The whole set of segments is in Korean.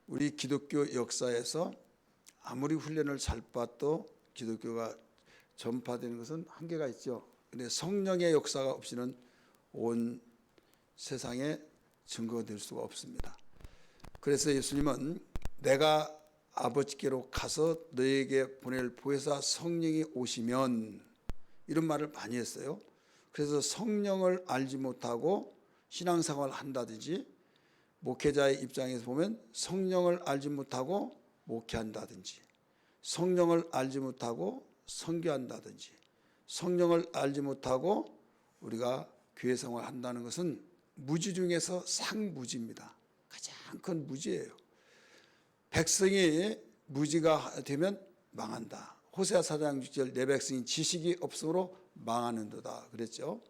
우리 기독교 역사에서 아무리 훈련을 잘 받도 기독교가 전파되는 것은 한계가 있죠. 그런데 성령의 역사가 없이는 온 세상에 증거될 수가 없습니다. 그래서 예수님은 내가 아버지께로 가서 너에게 보낼 보혜사 성령이 오시면, 이런 말을 많이 했어요. 그래서 성령을 알지 못하고 신앙생활을 한다든지, 목회자의 입장에서 보면 성령을 알지 못하고 목회한다든지, 성령을 알지 못하고 선교한다든지, 성령을 알지 못하고 우리가 교회 생활을 한다는 것은 무지 중에서 상무지입니다. 가장 큰 무지예요. 백성이 무지가 되면 망한다. 호세아 4장 6절 내 백성이 지식이 없으므로 망하는도다 그랬죠.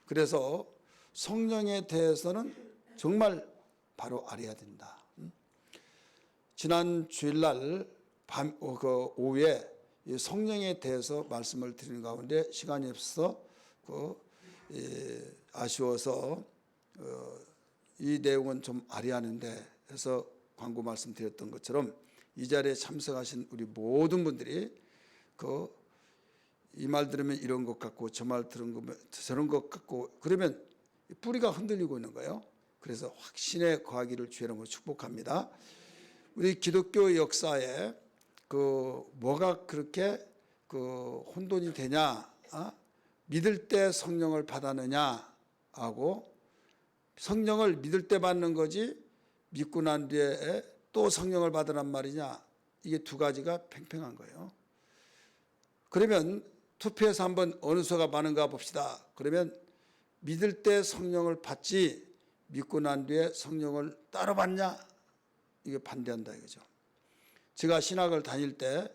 그래서 성령에 대해서는 정말 바로 알아야 된다. 지난 주일날 오후에 성령에 대해서 말씀을 드리는 가운데 시간이 없어서 아쉬워서 이 내용은 좀 알아야 하는데 해서 광고 말씀드렸던 것처럼 이 자리에 참석하신 우리 모든 분들이 이 말 들으면 이런 것 같고 저 말 들으면 저런 것 같고 그러면 뿌리가 흔들리고 있는 거예요. 그래서 확신에 거하기를 주의 이름으로 축복합니다. 우리 기독교 역사에 뭐가 그렇게 혼돈이 되냐, 믿을 때 성령을 받았느냐 하고, 성령을 믿을 때 받는 거지 믿고 난 뒤에 또 성령을 받으란 말이냐, 이게 두 가지가 팽팽한 거예요. 그러면 투표해서 한번 어느 수가 많은가 봅시다. 그러면 믿을 때 성령을 받지 믿고 난 뒤에 성령을 따로 받냐, 이게 반대한다 이거죠. 제가 신학을 다닐 때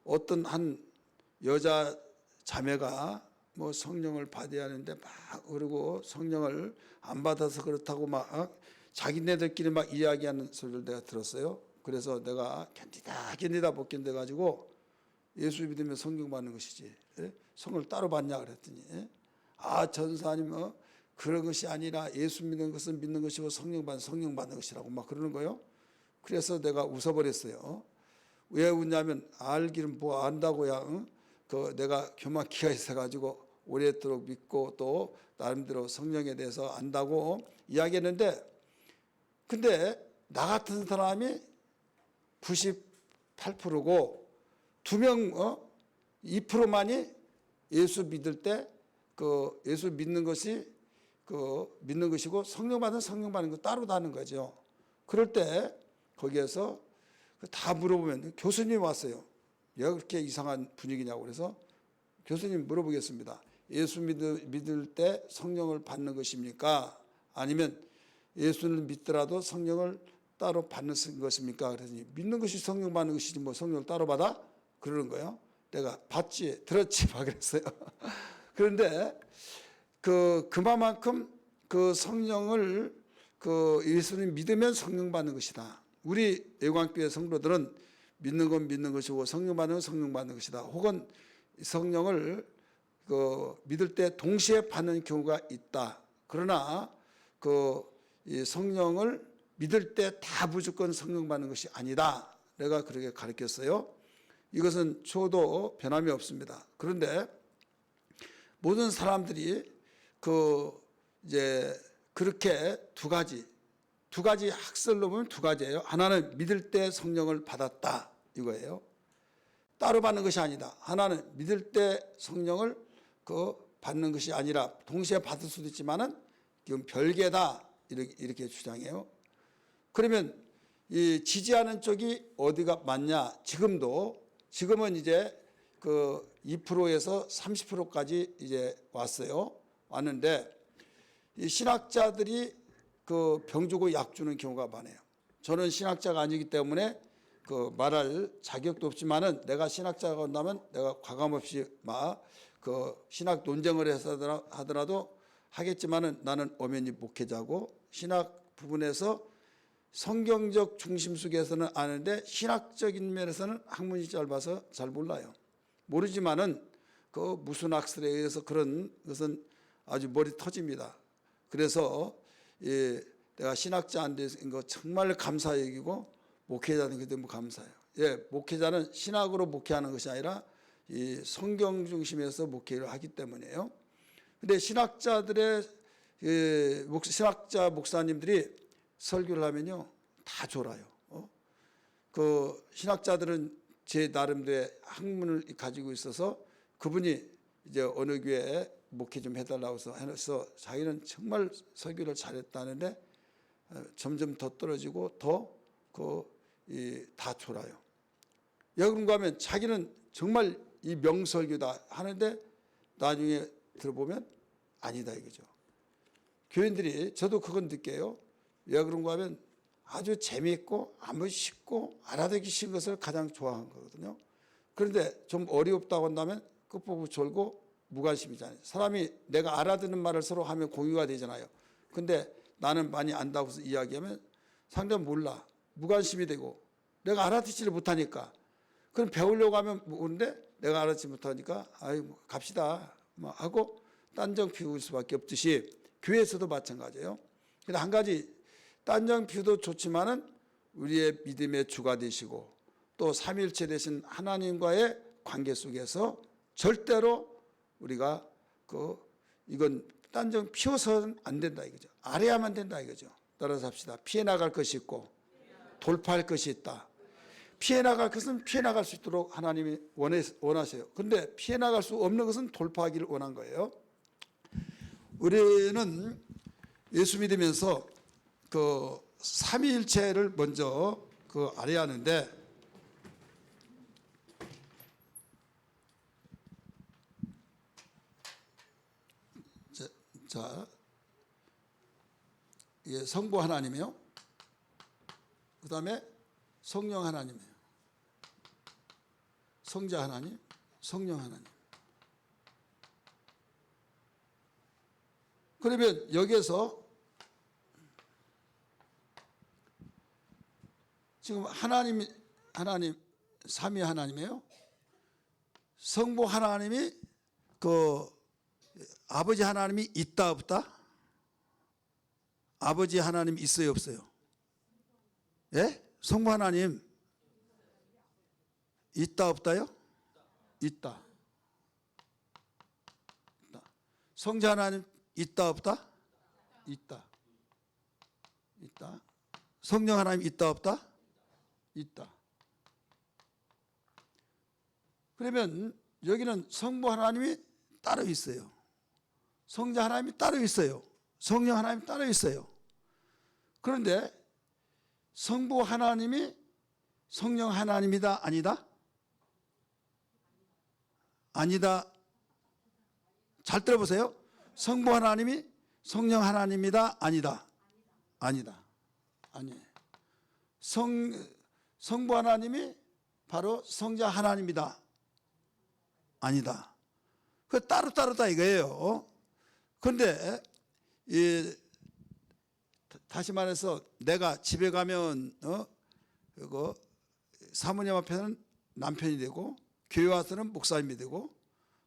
어떤 한 여자 자매가 성령을 받아야 하는데 그러고 성령을 안 받아서 그렇다고 자기네들끼리 이야기하는 소리를 내가 들었어요. 그래서 내가 견디다 못 견뎌가지고 예수 믿으면 성령 받는 것이지 성을 따로 받냐 그랬더니 전사님 그런 것이 아니라 예수 믿는 것은 믿는 것이고 성령 받는 것이라고 그러는 거예요. 그래서 내가 웃어버렸어요. 왜 웃냐면 알기는 뭐 안다고야. 내가 교만기가 있어가지고 오랫도록 믿고 또 나름대로 성령에 대해서 안다고 이야기했는데, 근데 나 같은 사람이 98%고 2명 2%만이 예수 믿을 때 예수 믿는 것이 믿는 것이고 성령 받는 거 따로 다는 거죠. 그럴 때 거기에서 다 물어보면 교수님 왔어요. 왜 그렇게 이상한 분위기냐고. 그래서 교수님 물어보겠습니다. 예수 믿을 때 성령을 받는 것입니까? 아니면 예수를 믿더라도 성령을 따로 받는 것입니까? 그랬더니 믿는 것이 성령 받는 것이지 성령을 따로 받아? 그러는 거예요. 내가 받지, 들었지 그랬어요. 그런데 그만큼 성령을 예수를 믿으면 성령 받는 것이다. 우리 애광교회 성도들은 믿는 건 믿는 것이고 성령 받는 건 성령 받는 것이다. 혹은 성령을 믿을 때 동시에 받는 경우가 있다. 그러나 이 성령을 믿을 때 다 무조건 성령 받는 것이 아니다. 내가 그렇게 가르쳤어요. 이것은 저도 변함이 없습니다. 그런데 모든 사람들이 이제 그렇게 두 가지 학설로 보면 두 가지예요. 하나는 믿을 때 성령을 받았다 이거예요. 따로 받는 것이 아니다. 하나는 믿을 때 성령을 받는 것이 아니라 동시에 받을 수도 있지만은 이건 별개다 이렇게 주장해요. 그러면 이 지지하는 쪽이 어디가 맞냐? 지금은 이제 2%에서 30%까지 이제 왔는데 이 신학자들이 병 주고 약 주는 경우가 많아요. 저는 신학자가 아니기 때문에 말할 자격도 없지만은 내가 신학자가 온다면 내가 과감없이 신학 논쟁을 해서 하더라도 하겠지만은 나는 엄연히 목회자고 신학 부분에서 성경적 중심 속에서는 아는데 신학적인 면에서는 학문이 짧아서 잘 몰라요. 모르지만은 무슨 학설에 의해서 그런 것은 아주 머리 터집니다. 그래서 내가 신학자 안 된 거 정말 감사 여기고 목회자는 그때 너무 감사해요. 예, 목회자는 신학으로 목회하는 것이 아니라 이 성경 중심에서 목회를 하기 때문이에요. 근데 신학자들의 신학자 목사님들이 설교를 하면요 다 졸아요. 그 신학자들은 제 나름대로의 학문을 가지고 있어서 그분이 이제 어느 교회에 목회 좀 해달라고 해서 자기는 정말 설교를 잘했다는데 점점 더 떨어지고 다 졸아요. 왜 그런가 하면 자기는 정말 이 명설교다 하는데 나중에 들어보면 아니다 이거죠. 교인들이 저도 그건 느껴요. 왜 그런가 하면 아주 재미있고 아무 쉽고 알아듣기 쉬운 것을 가장 좋아하는 거거든요. 그런데 좀 어렵다고 한다면 끝보고 졸고 무관심이잖아요. 사람이 내가 알아듣는 말을 서로 하면 공유가 되잖아요. 근데 나는 많이 안다고 해서 이야기하면 상대는 몰라. 무관심이 되고 내가 알아듣지를 못하니까 그럼 배우려고 하면 모르는데 내가 알아듣지 못하니까 아이 뭐 갑시다 하고 딴정 피울 수밖에 없듯이 교회에서도 마찬가지예요. 근데 한 가지 딴정 피우도 좋지만은 우리의 믿음의 주가 되시고 또 삼위일체 되신 하나님과의 관계 속에서 절대로 우리가 이건 딴정 피워서는 안 된다 이거죠. 알아야만 된다 이거죠. 따라서 합시다. 피해 나갈 것이 있고 돌파할 것이 있다. 피해 나갈 것은 피해 나갈 수 있도록 하나님이 원하세요. 그런데 피해 나갈 수 없는 것은 돌파하기를 원한 거예요. 우리는 예수 믿으면서 그 삼위일체를 먼저 알아야 하는데 자 이게 성부 하나님이요. 그 다음에 성령 하나님이에요. 성자 하나님, 성령 하나님. 그러면 여기에서 지금 하나님 삼위 하나님이에요. 성부 하나님이 아버지 하나님이 있다 없다? 아버지 하나님 있어요 없어요? 예? 성부 하나님 있다 없다요? 있다. 성자 하나님 있다 없다? 있다. 있다. 성령 하나님 있다 없다? 있다. 그러면 여기는 성부 하나님이 따로 있어요. 성자 하나님이 따로 있어요. 성령 하나님이 따로 있어요. 그런데 성부 하나님이 성령 하나님이다 아니다? 아니다. 잘 들어보세요. 성부 하나님이 성령 하나님이다 아니다? 아니다. 아니에요. 성부 하나님이 바로 성자 하나님이다. 아니다. 그 따로따로다 이거예요. 그런데 다시 말해서 내가 집에 가면 사모님 앞에는 남편이 되고 교회 와서는 목사님이 되고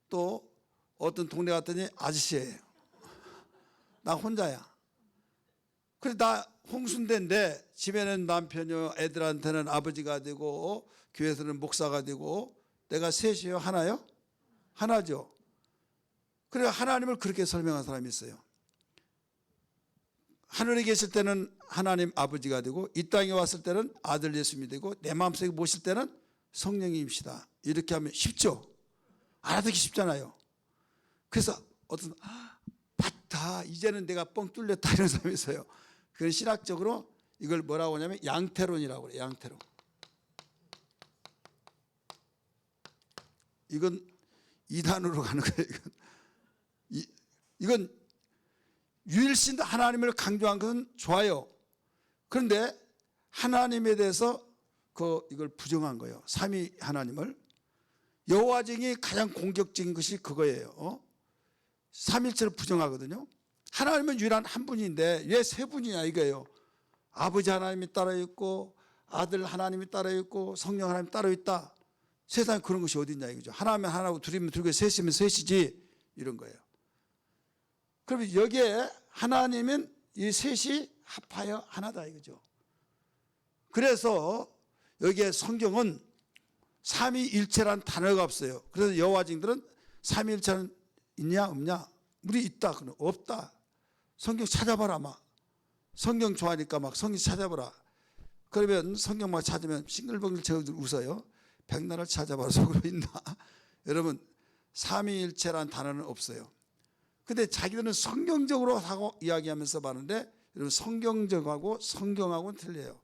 또 어떤 동네 갔더니 아저씨예요. 나 혼자야. 그래 나 홍순대인데 집에는 남편이요 애들한테는 아버지가 되고 교회에서는 목사가 되고 내가 셋이요 하나요? 하나죠. 그래 하나님을 그렇게 설명한 사람이 있어요. 하늘에 계실 때는 하나님 아버지가 되고 이 땅에 왔을 때는 아들 예수님이 되고 내 마음속에 모실 때는 성령님이시다. 이렇게 하면 쉽죠. 알아듣기 쉽잖아요. 그래서 어떤 맞다 이제는 내가 뻥 뚫렸다 이런 사람이 있어요. 그건 신학적으로 이걸 뭐라고 하냐면 양태론이라고 그래요. 양태론. 이건 이단으로 가는 거예요. 이건 유일신 하나님을 강조한 것은 좋아요. 그런데 하나님에 대해서 이걸 부정한 거예요. 삼위 하나님을. 여호와 증이 가장 공격적인 것이 그거예요. 삼일체를 부정하거든요. 하나님은 유일한 한 분인데 왜 세 분이냐 이거예요. 아버지 하나님이 따로 있고 아들 하나님이 따로 있고 성령 하나님이 따로 있다. 세상에 그런 것이 어디 있냐 이거죠. 하나면 하나고 둘이면 둘이고 셋이면 셋이지 이런 거예요. 그러면 여기에 하나님은 이 셋이 합하여 하나다 이거죠. 그래서 여기에 성경은 삼위일체란 단어가 없어요. 그래서 여호와 증인들은 삼위일체는 있냐 없냐? 우리 있다. 그러면 없다. 성경 찾아봐라. 막 성경 좋아하니까 막 성경 찾아봐라. 그러면 성경 막 찾으면 싱글벙글 저들 웃어요. 백날을 찾아봐라 속으로 있나? 여러분 삼위일체란 단어는 없어요. 근데 자기들은 성경적으로 하고 이야기하면서 말하는데 여러분 성경적하고 성경하고는 틀려요.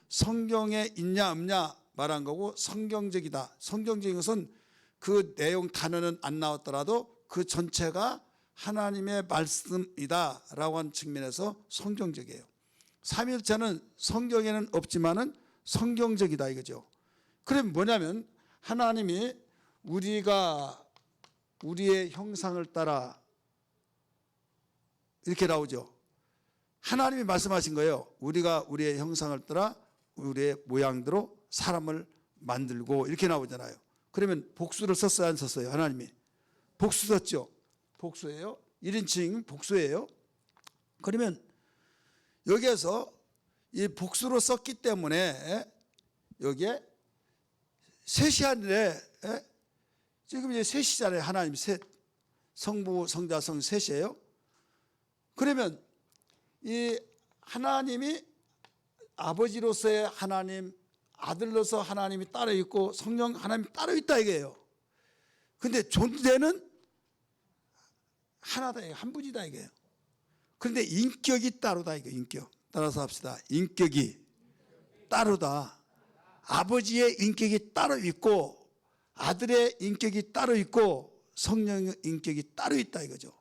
성경에 있냐 없냐 말한 거고 성경적이다. 성경적인 것은 그 내용 단어는 안 나왔더라도 그 전체가 하나님의 말씀이다 라고 하는 측면에서 성경적이에요. 삼위일체는 성경에는 없지만은 성경적이다 이거죠. 그럼 뭐냐면 하나님이 우리가 우리의 형상을 따라 이렇게 나오죠. 하나님이 말씀하신 거예요. 우리가 우리의 형상을 따라 우리의 모양대로 사람을 만들고 이렇게 나오잖아요. 그러면 복수를 썼어요 안 썼어요? 하나님이 복수 썼죠. 복수예요. 1인칭 복수예요. 그러면 여기에서 이 복수로 썼기 때문에 여기에 셋이 아니래. 지금 이제 셋이잖아요. 하나님 셋. 성부, 성자, 성 셋이에요. 그러면 이 하나님이 아버지로서의 하나님, 아들로서 하나님이 따로 있고 성령 하나님이 따로 있다 이거예요. 근데 존재는 하나다 이게 한 분이다 이게요. 그런데 인격이 따로다 이거 인격. 따라서 합시다. 인격이 따로다. 아버지의 인격이 따로 있고 아들의 인격이 따로 있고 성령의 인격이 따로 있다 이거죠.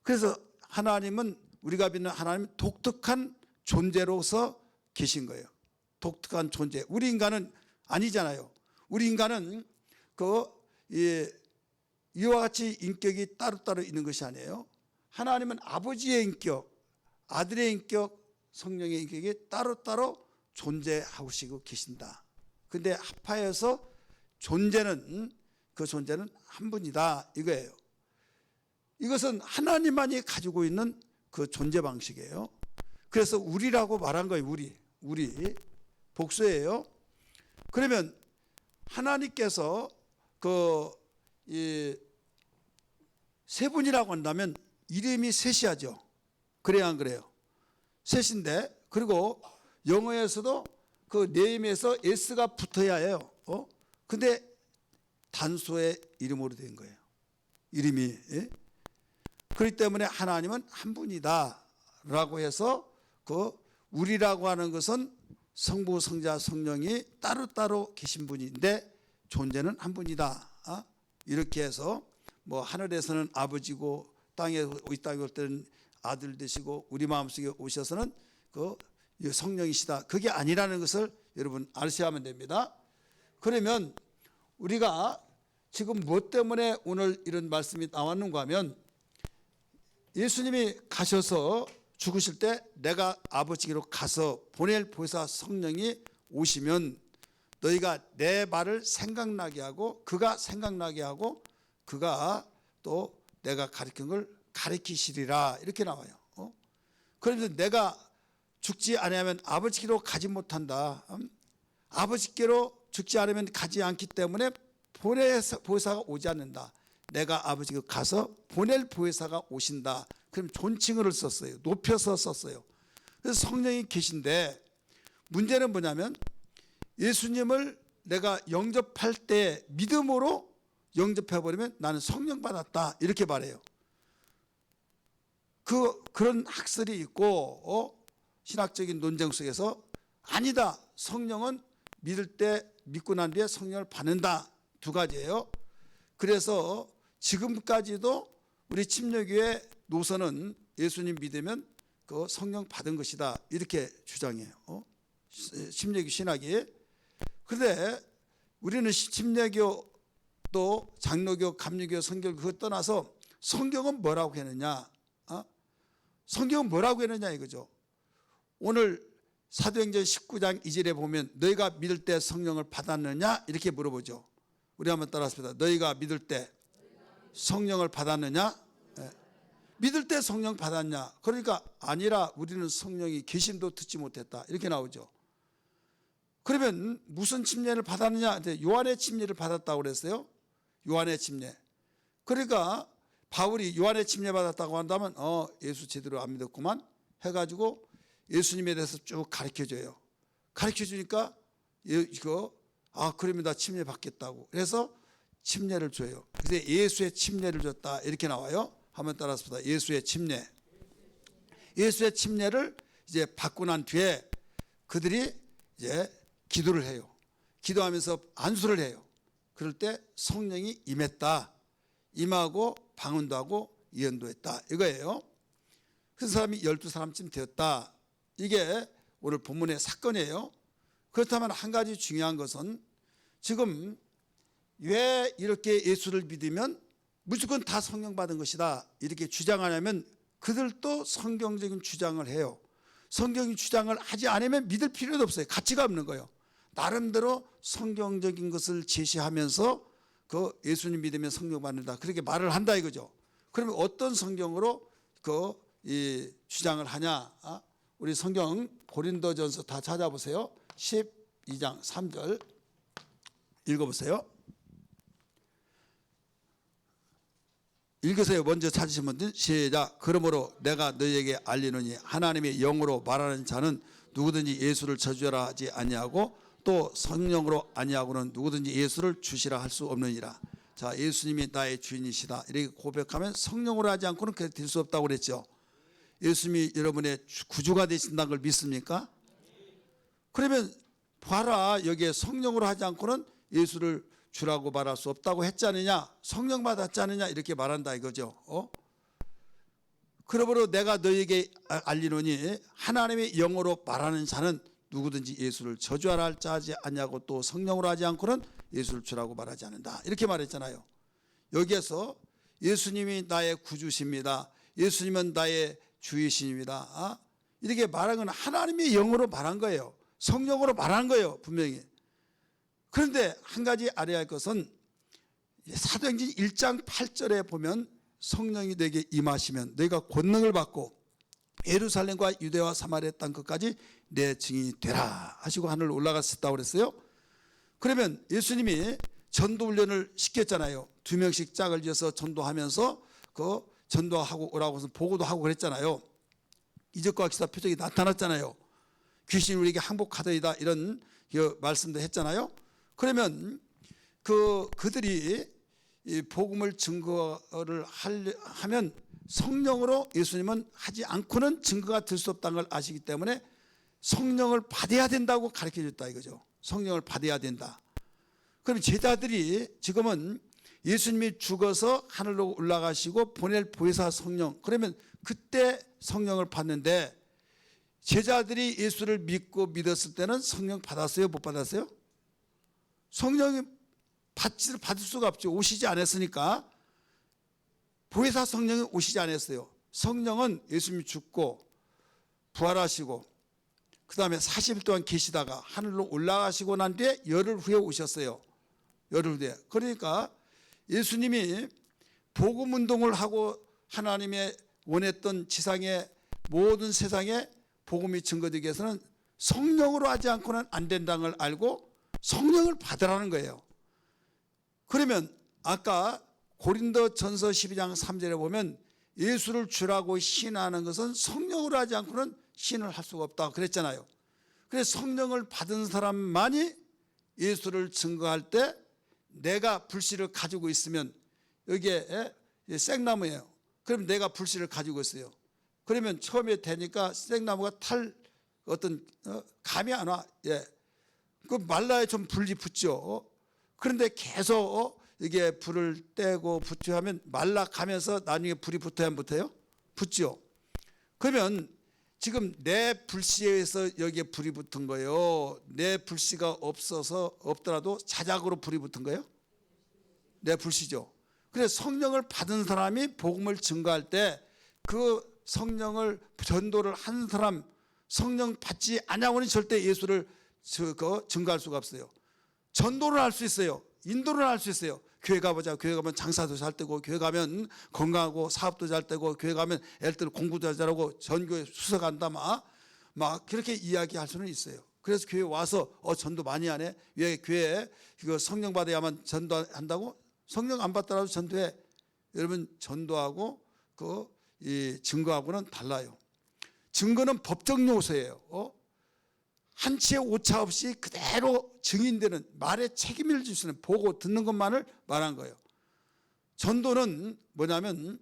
그래서 하나님은 우리가 믿는 하나님은 독특한 존재로서 계신 거예요. 독특한 존재. 우리 인간은 아니잖아요. 우리 인간은 이와 같이 인격이 따로따로 있는 것이 아니에요. 하나님은 아버지의 인격, 아들의 인격, 성령의 인격이 따로따로 존재하시고 계신다. 근데 합하여서 존재는 그 존재는 한 분이다 이거예요. 이것은 하나님만이 가지고 있는 그 존재 방식이에요. 그래서 우리라고 말한 거예요. 우리 복수예요. 그러면 하나님께서 세 분이라고 한다면 이름이 셋이야죠. 그래야 안 그래요? 셋인데 그리고 영어에서도 그 네임에서 s가 붙어야 해요. 근데 단수의 이름으로 된 거예요. 이름이. 그렇기 때문에 하나님은 한 분이다 라고 해서 우리라고 하는 것은 성부, 성자, 성령이 따로따로 계신 분인데 존재는 한 분이다. 이렇게 해서 뭐 하늘에서는 아버지고 이 땅에 올 때는 아들 되시고 우리 마음속에 오셔서는 성령이시다. 그게 아니라는 것을 여러분 아셔야 하면 됩니다. 그러면 우리가 지금 무엇 때문에 오늘 이런 말씀이 나왔는가 하면 예수님이 가셔서 죽으실 때 내가 아버지께로 가서 보낼 보혜사 성령이 오시면 너희가 내 말을 생각나게 하고 그가 생각나게 하고 그가 또 내가 가르친 걸 가르치시리라 이렇게 나와요. 그래서 내가 죽지 아니하면 아버지께로 가지 못한다. 아버지께로 죽지 않으면 가지 않기 때문에 보혜사가 오지 않는다. 내가 아버지께 가서 보낼 보혜사가 오신다. 그럼 존칭어를 썼어요. 높여서 썼어요. 그래서 성령이 계신데 문제는 뭐냐면 예수님을 내가 영접할 때 믿음으로 영접해버리면 나는 성령 받았다 이렇게 말해요. 그런 학설이 있고 신학적인 논쟁 속에서 아니다. 성령은 믿을 때 믿고 난 뒤에 성령을 받는다. 두 가지예요. 그래서 지금까지도 우리 침례교회 노선은 예수님 믿으면 그 성령 받은 것이다 이렇게 주장해요. 침례교 신학이. 그런데 우리는 침례교 또 장로교, 감리교, 선교교 그거 떠나서 성경은 뭐라고 했느냐? 성경은 뭐라고 했느냐 이거죠. 오늘 사도행전 19장 2절에 보면 너희가 믿을 때 성령을 받았느냐 이렇게 물어보죠. 우리 한번 따라합시다. 너희가 믿을 때 성령을 받았느냐? 네. 믿을 때 성령 받았냐? 그러니까 아니라 우리는 성령이 계심도 듣지 못했다 이렇게 나오죠. 그러면 무슨 침례를 받았느냐? 요한의 침례를 받았다고 그랬어요. 요한의 침례. 그러니까 바울이 요한의 침례 받았다고 한다면 예수 제대로 안 믿었구만 해가지고 예수님에 대해서 쭉 가르쳐줘요. 가르쳐주니까 이거 그러면 나 침례 받겠다고. 그래서 침례를 줘요. 그래서 예수의 침례를 줬다 이렇게 나와요. 한번 따라서 보다. 예수의 침례. 예수의 침례를 이제 받고 난 뒤에 그들이 이제 기도를 해요. 기도하면서 안수를 해요. 그럴 때 성령이 임했다. 임하고 방언도 하고 예언도 했다. 이거예요. 그 사람이 12사람쯤 되었다. 이게 오늘 본문의 사건이에요. 그렇다면 한 가지 중요한 것은 지금 왜 이렇게 예수를 믿으면 무조건 다 성령 받은 것이다 이렇게 주장하냐면 그들도 성경적인 주장을 해요. 성경적인 주장을 하지 않으면 믿을 필요도 없어요. 가치가 없는 거예요. 나름대로 성경적인 것을 제시하면서 그 예수님 믿으면 성령 받는다 그렇게 말을 한다 이거죠. 그러면 어떤 성경으로 이 주장을 하냐? 우리 성경 고린도전서 다 찾아보세요. 12장 3절 읽어보세요. 읽으세요. 먼저 찾으신 분들 시작. 그러므로 내가 너희에게 알리노니 하나님의 영으로 말하는 자는 누구든지 예수를 저주하라 하지 아니하고 또 성령으로 아니하고는 누구든지 예수를 주시라 할 수 없느니라. 자, 예수님이 나의 주인이시다 이렇게 고백하면 성령으로 하지 않고는 그렇게 될 수 없다고 그랬죠. 예수님이 여러분의 구주가 되신다는 걸 믿습니까? 그러면 봐라 여기에 성령으로 하지 않고는 예수를 주라고 말할 수 없다고 했지 않느냐, 성령 받았지 않느냐 이렇게 말한다 이거죠. 그러므로 내가 너희에게 알리노니 하나님의 영으로 말하는 자는 누구든지 예수를 저주하라 할 자 하지 않냐고 또 성령으로 하지 않고는 예수를 주라고 말하지 않는다 이렇게 말했잖아요. 여기에서 예수님이 나의 구주십니다, 예수님은 나의 주이십니다 이렇게 말한 건 하나님의 영으로 말한 거예요. 성령으로 말한 거예요 분명히. 그런데 한 가지 알아야 할 것은 사도행전 1장 8절에 보면 성령이 너에게 임하시면 너희가 권능을 받고 예루살렘과 유대와 사마리아 땅 끝까지 내 증인이 되라 하시고 하늘로 올라갔었다고 그랬어요. 그러면 예수님이 전도훈련을 시켰잖아요. 2명씩 짝을 지어서 전도하면서 그 전도하고 오라고 해서 보고도 하고 그랬잖아요. 이적과 기사 표적이 나타났잖아요. 귀신이 우리에게 항복하더이다 이런 말씀도 했잖아요. 그러면 그들이 이 복음을 증거를 하면 성령으로 예수님은 하지 않고는 증거가 될 수 없다는 걸 아시기 때문에 성령을 받아야 된다고 가르쳐 줬다 이거죠. 성령을 받아야 된다. 그럼 제자들이 지금은 예수님이 죽어서 하늘로 올라가시고 보낼 보혜사 성령, 그러면 그때 성령을 받는데 제자들이 예수를 믿고 믿었을 때는 성령 받았어요? 못 받았어요? 성령이 받을 수가 없죠. 오시지 않았으니까. 보혜사 성령이 오시지 않았어요. 성령은 예수님이 죽고 부활하시고 그 다음에 40일 동안 계시다가 하늘로 올라가시고 난 뒤에 열흘 후에 오셨어요. 열흘 후에. 그러니까 예수님이 복음 운동을 하고 하나님의 원했던 지상의 모든 세상에 복음이 증거되기 위해서는 성령으로 하지 않고는 안 된다는 걸 알고 성령을 받으라는 거예요. 그러면 아까 고린도전서 12장 3절에 보면 예수를 주라고 신하는 것은 성령으로 하지 않고는 신을 할 수가 없다 그랬잖아요. 그래서 성령을 받은 사람만이 예수를 증거할 때 내가 불씨를 가지고 있으면 여기에 생나무예요. 그럼 내가 불씨를 가지고 있어요. 그러면 처음에 되니까 생나무가 탈 어떤 감이 안 와. 그 말라야 좀 불이 붙죠. 그런데 계속 이게 불을 떼고 붙여 하면 말라가면서 나중에 불이 붙어야 안 붙어요? 붙죠. 그러면 지금 내 불씨에서 여기에 불이 붙은 거예요. 내 불씨가 없더라도 자작으로 불이 붙은 거예요? 내 불씨죠. 그래서 성령을 받은 사람이 복음을 증거할 때 그 성령을 전도를 한 사람, 성령 받지 않냐고는 절대 예수를 증거할 수가 없어요. 전도를 할 수 있어요. 인도를 할 수 있어요. 교회 가보자. 교회 가면 장사도 잘 되고, 교회 가면 건강하고 사업도 잘 되고, 교회 가면 애들 공부도 잘하고 전교에 수석한다 막 그렇게 이야기할 수는 있어요. 그래서 교회 와서 전도 많이 하네. 왜 교회에 이거 성령 받아야만 전도한다고? 성령 안 받더라도 전도해. 여러분, 전도하고 이 증거하고는 달라요. 증거는 법적 요소예요. 한치의 오차 없이 그대로 증인되는, 말에 책임을 질 수 있는, 보고 듣는 것만을 말한 거예요. 전도는 뭐냐면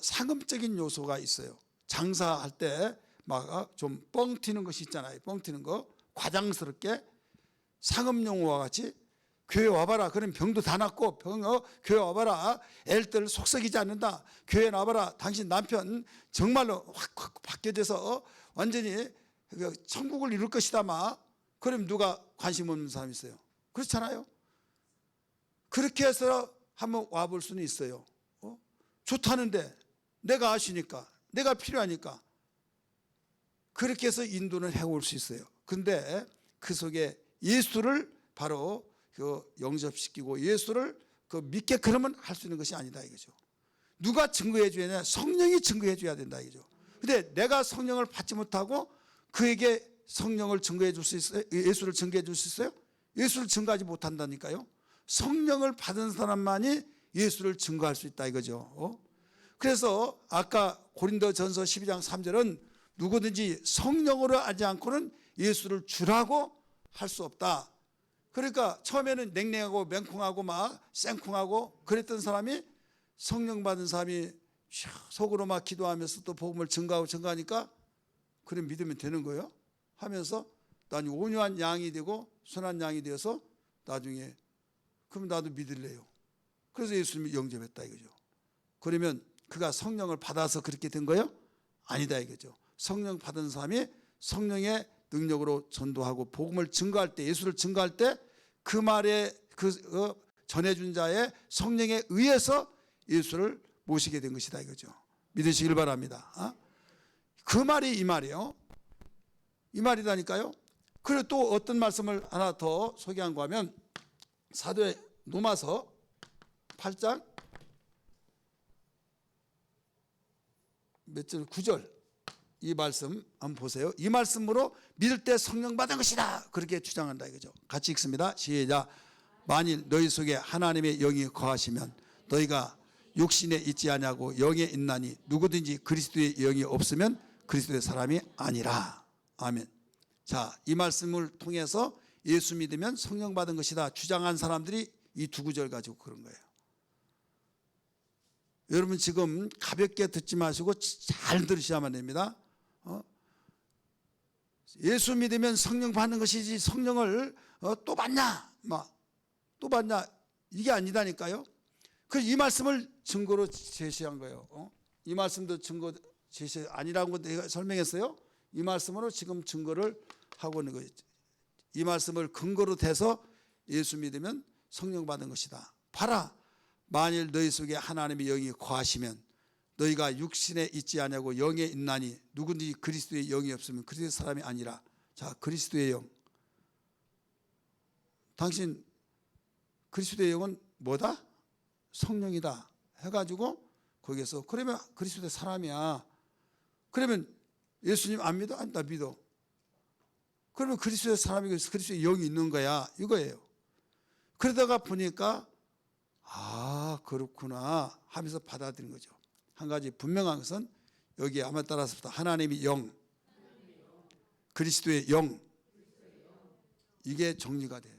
상업적인 요소가 있어요. 장사할 때 막 좀 뻥 튀는 것이 있잖아요. 뻥 튀는 거, 과장스럽게 상업 용어와 같이 교회 와봐라. 그럼 병도 다 낫고, 교회 와봐라. 애들 속썩이지 않는다. 교회 와봐라. 당신 남편 정말로 확 바뀌어져서 완전히 천국을 이룰 것이다. 그럼 누가 관심 없는 사람이 있어요? 그렇잖아요. 그렇게 해서 한번 와볼 수는 있어요. 좋다는데 내가 아시니까, 내가 필요하니까 그렇게 해서 인도는 해올 수 있어요. 근데 그 속에 예수를 바로 영접시키고 예수를 믿게 그러면 할 수 있는 것이 아니다 이거죠. 누가 증거해 줘야 되냐? 성령이 증거해 줘야 된다 이거죠. 근데 내가 성령을 받지 못하고 그에게 성령을 증거해 줄 수 있어요? 예수를 증거해 줄 수 있어요? 예수를 증거하지 못한다니까요. 성령을 받은 사람만이 예수를 증거할 수 있다 이거죠. 그래서 아까 고린도전서 12장 3절은 누구든지 성령으로 하지 않고는 예수를 주라고 할 수 없다. 그러니까 처음에는 냉랭하고 맹콩하고 막 생콩하고 그랬던 사람이 성령 받은 사람이 속으로 막 기도하면서 또 복음을 증거하니까 그래 믿으면 되는 거예요. 하면서 나중에 온유한 양이 되고 순한 양이 되어서 나중에 그럼 나도 믿을래요. 그래서 예수님이 영접했다 이거죠. 그러면 그가 성령을 받아서 그렇게 된 거예요? 아니다 이거죠. 성령 받은 사람이 성령의 능력으로 전도하고 복음을 증거할 때, 예수를 증거할 때 그 말에 전해준 자의 성령에 의해서 예수를 모시게 된 것이다 이거죠. 믿으시길 바랍니다. 그 말이 이 말이에요. 이 말이다니까요. 그리고 또 어떤 말씀을 하나 더 소개한 거 하면 사도의 로마서 8장 몇 절? 9절. 이 말씀 한번 보세요. 이 말씀으로 믿을 때 성령 받은 것이다. 그렇게 주장한다 이거죠. 같이 읽습니다. 시작. 만일 너희 속에 하나님의 영이 거하시면 너희가 육신에 있지 아니하고 영에 있나니 누구든지 그리스도의 영이 없으면 그리스도의 사람이 아니라. 아멘. 자, 이 말씀을 통해서 예수 믿으면 성령 받은 것이다 주장한 사람들이 이 두 구절 가지고 그런 거예요. 여러분 지금 가볍게 듣지 마시고 잘 들으셔야만 됩니다. 예수 믿으면 성령 받는 것이지 성령을 또 받냐 또 받냐 이게 아니다니까요. 그래서 이 말씀을 증거로 제시한 거예요. 이 말씀도 증거 제시 아니라고 내가 설명했어요. 이 말씀으로 지금 증거를 하고 있는 거예요. 이 말씀을 근거로 대서 예수 믿으면 성령 받은 것이다. 봐라. 만일 너희 속에 하나님의 영이 거하시면 너희가 육신에 있지 아니하고 영에 있나니 누구든지 그리스도의 영이 없으면 그리스도의 사람이 아니라. 자, 그리스도의 영. 당신 그리스도의 영은 뭐다? 성령이다 해가지고 거기에서 그러면 그리스도의 사람이야. 그러면 예수님 안 믿어? 아니 나 믿어. 그러면 그리스도의 사람이고 그리스도의 영이 있는 거야 이거예요. 그러다가 보니까 아 그렇구나 하면서 받아들인 거죠. 한 가지 분명한 것은 여기 아마 따라서 하나님의 영, 그리스도의 영 이게 정리가 돼요.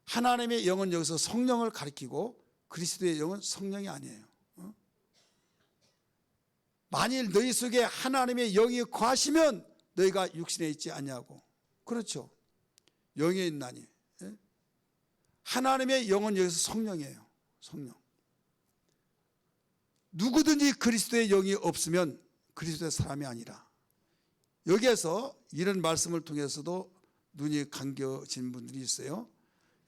하나님의 영은 여기서 성령을 가리키고 그리스도의 영은 성령이 아니에요. 만일 너희 속에 하나님의 영이 거하시면 너희가 육신에 있지 아니하고. 그렇죠. 영에 있나니. 하나님의 영은 여기서 성령이에요. 성령. 누구든지 그리스도의 영이 없으면 그리스도의 사람이 아니라. 여기에서 이런 말씀을 통해서도 눈이 감겨진 분들이 있어요.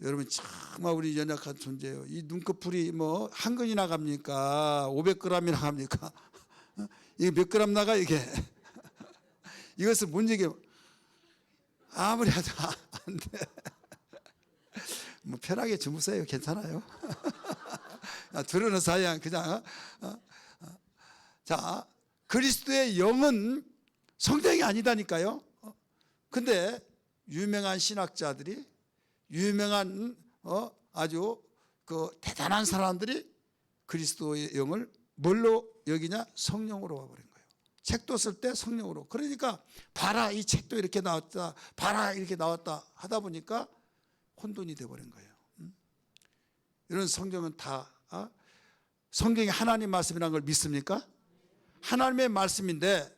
여러분 정말 우리 연약한 존재예요. 이 눈꺼풀이 뭐 한 근이 나갑니까? 500g이 나갑니까? 이게 몇 그램 나가 이게? 이것을 못 얘기해요. 아무리 해도 안 돼. 뭐 편하게 주무세요. 괜찮아요. 들으는 사이야 그냥. 자, 그리스도의 영은 성령이 아니다니까요. 근데 유명한 신학자들이, 유명한 아주 그 대단한 사람들이 그리스도의 영을 뭘로 여기냐? 성령으로 와버린 거예요. 책도 쓸 때 성령으로. 그러니까 봐라, 이 책도 이렇게 나왔다, 봐라, 이렇게 나왔다 하다 보니까 혼돈이 돼버린 거예요. 이런 성경은 다 성경이 하나님 말씀이라는 걸 믿습니까? 하나님의 말씀인데,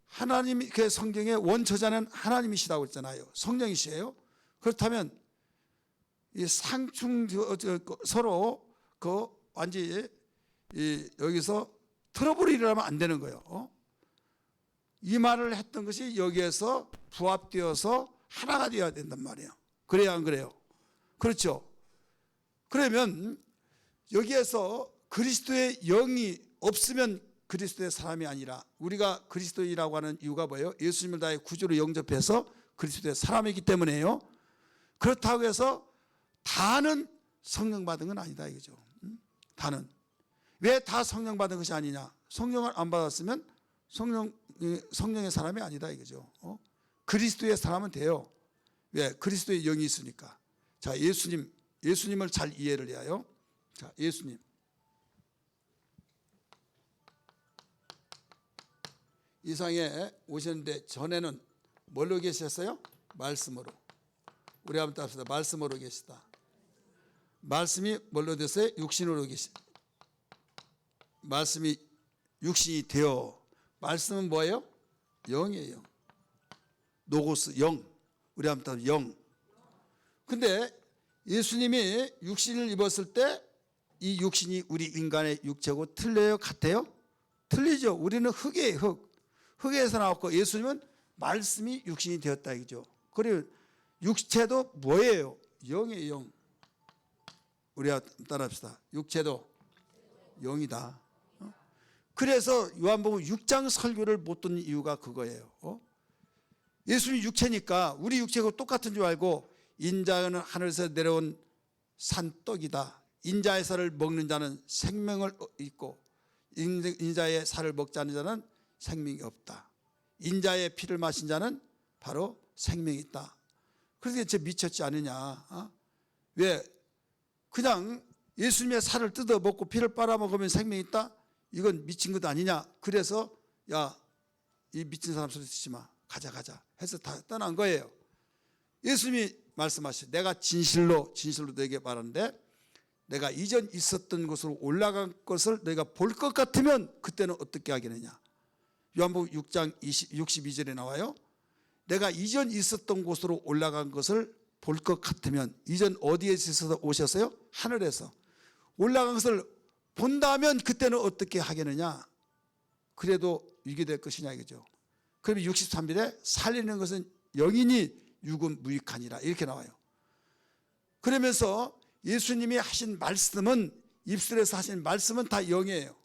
하나님 그 성경의 원저자는 하나님이시다고 했잖아요. 성령이시에요. 그렇다면 이 상충 서로 그 완전히 여기서 트러블이 일어나면 안 되는 거예요. 이 말을 했던 것이 여기에서 부합되어서 하나가 되어야 된단 말이에요. 그래야 안 그래요? 그렇죠. 그러면 여기에서 그리스도의 영이 없으면 그리스도의 사람이 아니라, 우리가 그리스도인이라고 하는 이유가 뭐예요? 예수님을 나의 구주로 영접해서 그리스도의 사람이기 때문에요. 그렇다고 해서 다는 성령 받은 건 아니다 이거죠. 다는. 왜 다 성령 받은 것이 아니냐? 성령을 안 받았으면 성령의 사람이 아니다 이거죠. 그리스도의 사람은 돼요. 왜? 그리스도의 영이 있으니까. 자, 예수님을 잘 이해를 해요. 자, 예수님. 이 상에 오셨는데 전에는 뭘로 계셨어요? 말씀으로. 우리 한번 따라합시다. 말씀으로 계시다. 말씀이 뭘로 됐어요? 육신으로 계시다. 말씀이 육신이 되어. 말씀은 뭐예요? 영이에요. 노고스, 영. 우리 한번 따라합시다. 영. 근데 예수님이 육신을 입었을 때 이 육신이 우리 인간의 육체고 틀려요? 같아요? 틀리죠. 우리는 흙이에요. 흙. 흙에서 나왔고 예수님은 말씀이 육신이 되었다 이거죠. 그리고 육체도 뭐예요? 영이에요. 영. 우리가 따라합시다. 육체도 영이다. 그래서 요한복음 6장 설교를 못 듣는 이유가 그거예요. 예수님이 육체니까 우리 육체하고 똑같은 줄 알고, 인자는 하늘에서 내려온 산떡이다. 인자의 살을 먹는 자는 생명을 잊고 인자의 살을 먹지 않는 자는 생명이 없다. 인자의 피를 마신 자는 바로 생명이 있다. 그래서 쟤 미쳤지 않느냐? 왜? 그냥 예수님의 살을 뜯어 먹고 피를 빨아먹으면 생명이 있다? 이건 미친 것 아니냐? 그래서 야, 이 미친 사람 소리 듣지 마. 가자 해서 다 떠난 거예요. 예수님이 말씀하시죠. 내가 진실로 너에게 말하는데, 내가 이전 있었던 곳으로 올라간 것을 너희가 볼 것 같으면 그때는 어떻게 하겠느냐? 요한복음 6장 62절에 나와요. 내가 이전 있었던 곳으로 올라간 것을 볼 것 같으면, 이전 어디에서 오셨어요? 하늘에서 올라간 것을 본다면 그때는 어떻게 하겠느냐? 그래도 이게 될 것이냐 이거죠. 그러면 63절에 살리는 것은 영이니 육은 무익하니라 이렇게 나와요. 그러면서 예수님이 하신 말씀은, 입술에서 하신 말씀은 다 영이에요.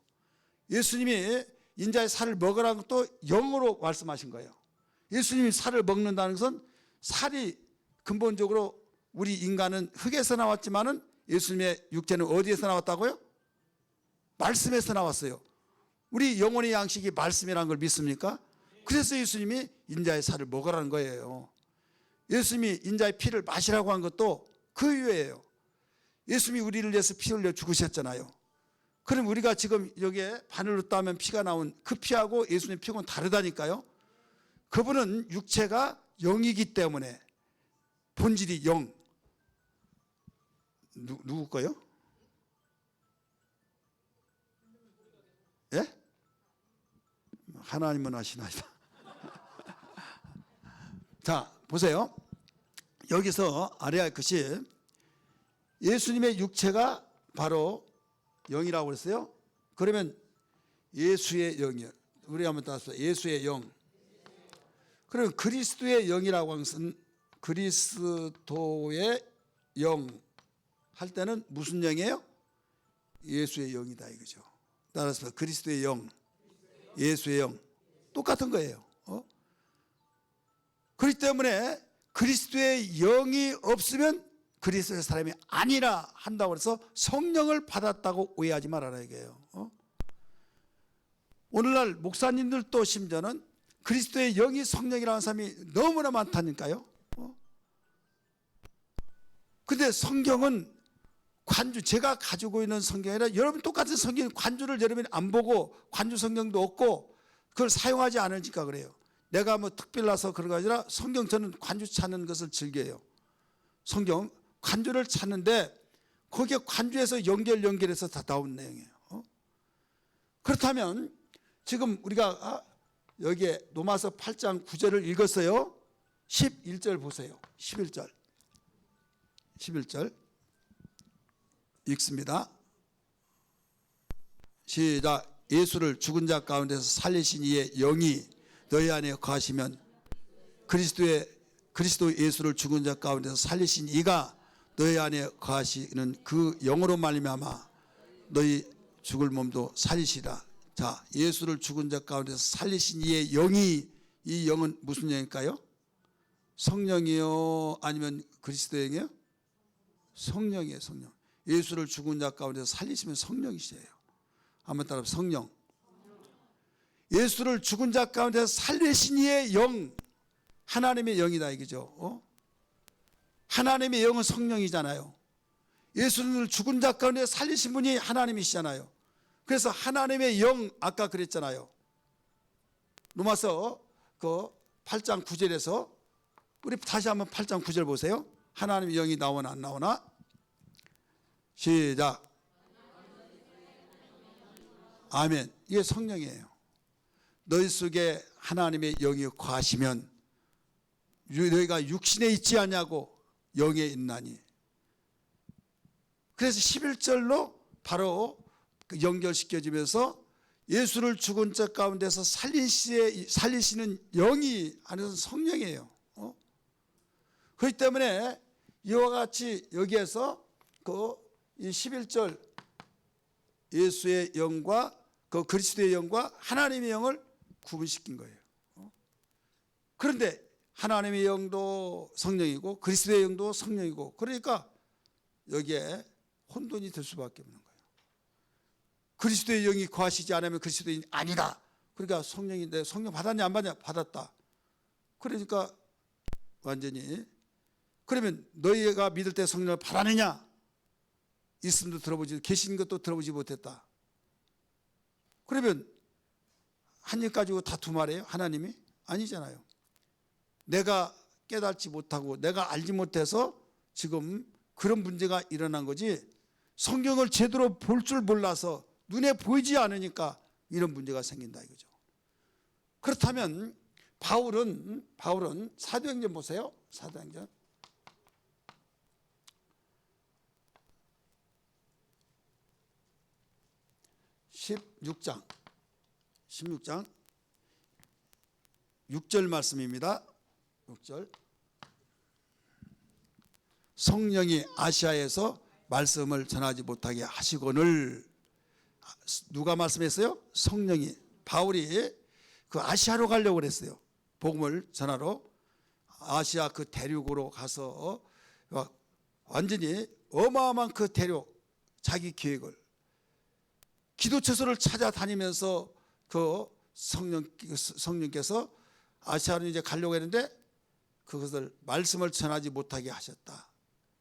예수님이 인자의 살을 먹으라는 것도 영으로 말씀하신 거예요. 예수님이 살을 먹는다는 것은, 살이 근본적으로 우리 인간은 흙에서 나왔지만은 예수님의 육체는 어디에서 나왔다고요? 말씀에서 나왔어요. 우리 영혼의 양식이 말씀이라는 걸 믿습니까? 그래서 예수님이 인자의 살을 먹으라는 거예요. 예수님이 인자의 피를 마시라고 한 것도 그 이유예요. 예수님이 우리를 위해서 피 흘려 죽으셨잖아요. 그럼 우리가 지금 여기에 바늘로 따면 피가 나온 그 피하고 예수님 피하고는 다르다니까요. 그분은 육체가 영이기 때문에, 본질이 영. 누구 거요? 예? 하나님은 하시나이다. 자, 보세요. 여기서 알아야 할 것이, 예수님의 육체가 바로 영이라고 그랬어요. 그러면 예수의 영이요. 우리 한번 따라서 예수의 영. 그럼 그리스도의 영이라고 하는 것은, 그리스도의 영 할 때는 무슨 영이에요? 예수의 영이다 이거죠. 따라서 그리스도의 영, 예수의 영 똑같은 거예요. 그렇기 때문에 그리스도의 영이 없으면 그리스도의 사람이 아니라 한다고 해서 성령을 받았다고 오해하지 말아라 이게요. 오늘날 목사님들도 심지어는 그리스도의 영이 성령이라는 사람이 너무나 많다니까요. 근데 성경은 관주, 제가 가지고 있는 성경이 아니라 여러분 똑같은 성경, 관주를 여러분이 안 보고 관주 성경도 없고 그걸 사용하지 않으니까 그래요. 내가 뭐 특별나서 그런 거 아니라 성경, 저는 관주 찾는 것을 즐겨요. 성경 관주를 찾는데 거기에 관주에서 연결해서 다 나온 내용이에요. 그렇다면 지금 우리가 여기에 로마서 8장 9절을 읽었어요. 11절 보세요. 11절 읽습니다. 시작. 예수를 죽은 자 가운데서 살리신 이의 영이 너희 안에 거하시면 그리스도 예수를 죽은 자 가운데서 살리신 이가 너희 안에 거하시는 그 영으로 말미암아 너희 죽을 몸도 살리시라. 자, 예수를 죽은 자 가운데서 살리신 이의 영이, 이 영은 무슨 영일까요? 성령이요 아니면 그리스도의 영이요? 성령이에요. 성령. 예수를 죽은 자 가운데서 살리시면 성령이시에요. 한번 따라 성령. 예수를 죽은 자 가운데서 살리신 이의 영, 하나님의 영이다 이거죠. 하나님의 영은 성령이잖아요. 예수를 죽은 자 가운데 살리신 분이 하나님이시잖아요. 그래서 하나님의 영, 아까 그랬잖아요. 로마서 그 8장 9절에서 우리 다시 한번 8장 9절 보세요. 하나님의 영이 나오나 안 나오나? 시작. 아멘. 이게 성령이에요. 너희 속에 하나님의 영이 거하시면 너희가 육신에 있지 않냐고 영에 있나니. 그래서 11절로 바로 연결시켜주면서 예수를 죽은 자 가운데서 살리시는 영이 아니라 성령이에요. 그렇기 때문에 이와 같이 여기에서 이 11절 예수의 영과 그 그리스도의 영과 하나님의 영을 구분시킨 거예요. 그런데 하나님의 영도 성령이고 그리스도의 영도 성령이고, 그러니까 여기에 혼돈이 될 수밖에 없는 거예요. 그리스도의 영이 거하시지 않으면 그리스도인이 아니다. 그러니까 성령인데 성령 받았냐 안 받냐? 받았다. 그러니까 완전히, 그러면 너희가 믿을 때 성령을 받았느냐? 있음도 들어보지, 계신 것도 들어보지 못했다. 그러면 한 일 가지고 다투말해요? 하나님이? 아니잖아요. 내가 깨닫지 못하고 내가 알지 못해서 지금 그런 문제가 일어난 거지, 성경을 제대로 볼 줄 몰라서 눈에 보이지 않으니까 이런 문제가 생긴다 이거죠. 그렇다면 바울은 사도행전 보세요. 사도행전 16장 6절 말씀입니다. 6절. 성령이 아시아에서 말씀을 전하지 못하게 하시거늘. 누가 말씀했어요? 성령이. 바울이 그 아시아로 가려고 그랬어요. 복음을 전하러 아시아 그 대륙으로 가서 완전히 어마어마한 그 대륙, 자기 계획을 기도처소를 찾아다니면서 그 성령께서 아시아로 이제 가려고 했는데 그것을 말씀을 전하지 못하게 하셨다.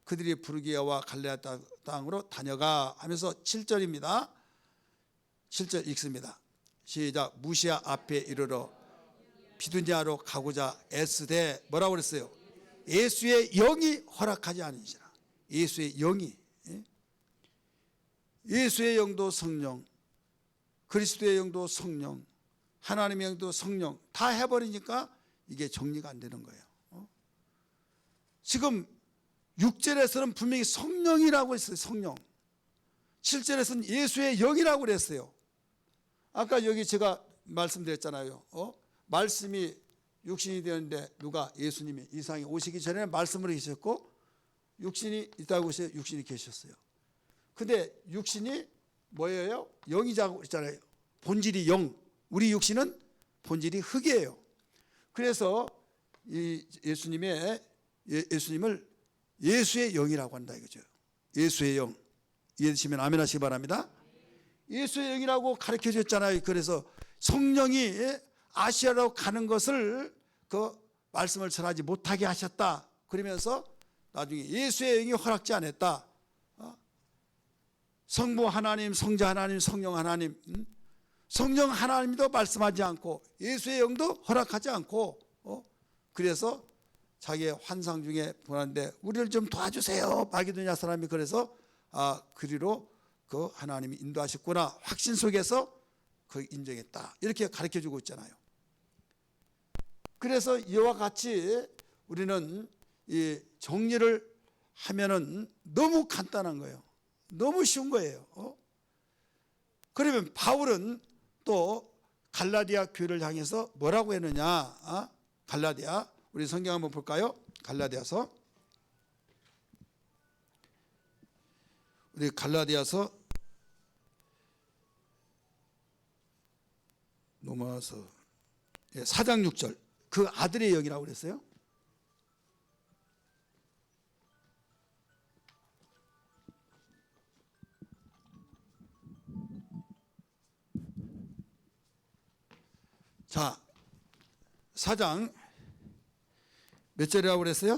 그들이 부르기아와 갈레아 땅으로 다녀가 하면서 7절입니다. 7절 읽습니다. 시작. 무시아 앞에 이르러 비두니아로 가고자 애쓰되 뭐라고 그랬어요? 예수의 영이 허락하지 않으시라. 예수의 영이, 예수의 영도 성령, 그리스도의 영도 성령, 하나님의 영도 성령 다 해버리니까 이게 정리가 안 되는 거예요. 지금 6절에서는 분명히 성령이라고 했어요. 성령. 7절에서는 예수의 영이라고 그랬어요. 아까 여기 제가 말씀드렸잖아요. 말씀이 육신이 되었는데 누가? 예수님이 이 세상에 오시기 전에 말씀으로 계셨고 육신이 있다고 해서 육신이 계셨어요. 근데 육신이 뭐예요? 영이라고 했잖아요. 본질이 영. 우리 육신은 본질이 흙이에요. 그래서 이 예수님을 예수의 영이라고 한다 이거죠. 예수의 영. 이해되시면 아멘 하시기 바랍니다. 예수의 영이라고 가르쳐 줬잖아요. 그래서 성령이 아시아로 가는 것을 그 말씀을 전하지 못하게 하셨다. 그러면서 나중에 예수의 영이 허락지 않았다. 성부 하나님, 성자 하나님, 성령 하나님, 성령 하나님도 말씀하지 않고 예수의 영도 허락하지 않고 그래서 자기의 환상 중에 보는데 우리를 좀 도와주세요. 마게도냐 사람이 그래서 그리로 그 하나님이 인도하셨구나 확신 속에서 그 인정했다. 이렇게 가르쳐주고 있잖아요. 그래서 이와 같이 우리는 이 정리를 하면은 너무 간단한 거예요. 너무 쉬운 거예요. 그러면 바울은 또 갈라디아 교회를 향해서 뭐라고 했느냐? 갈라디아 우리 성경 한번 볼까요? 갈라디아서 우리 갈라디아서 넘어와서 4장 6절 그 아들의 영이라고 그랬어요. 자, 4장 몇 절이라고 그랬어요?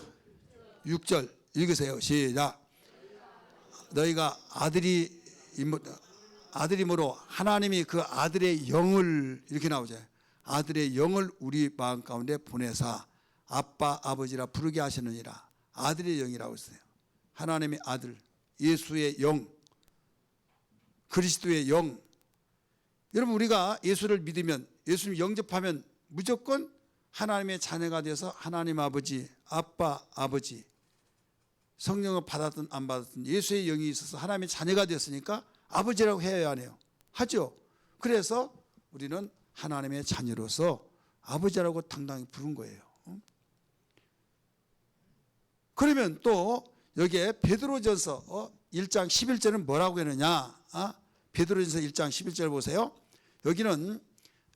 6절 읽으세요. 시작. 너희가 아들이므로 하나님이 그 아들의 영을 이렇게 나오죠. 아들의 영을 우리 마음 가운데 보내사 아빠 아버지라 부르게 하시느니라. 아들의 영이라고 했어요. 하나님의 아들, 예수의 영, 그리스도의 영. 여러분 우리가 예수를 믿으면 예수를 영접하면 무조건 하나님의 자녀가 되어서 하나님 아버지, 아빠 아버지 성령을 받았든 안 받았든 예수의 영이 있어서 하나님의 자녀가 되었으니까 아버지라고 해야 하네요. 하죠. 그래서 우리는 하나님의 자녀로서 아버지라고 당당히 부른 거예요. 그러면 또 여기에 베드로전서 1장 11절은 뭐라고 했느냐? 베드로전서 1장 11절 보세요. 여기는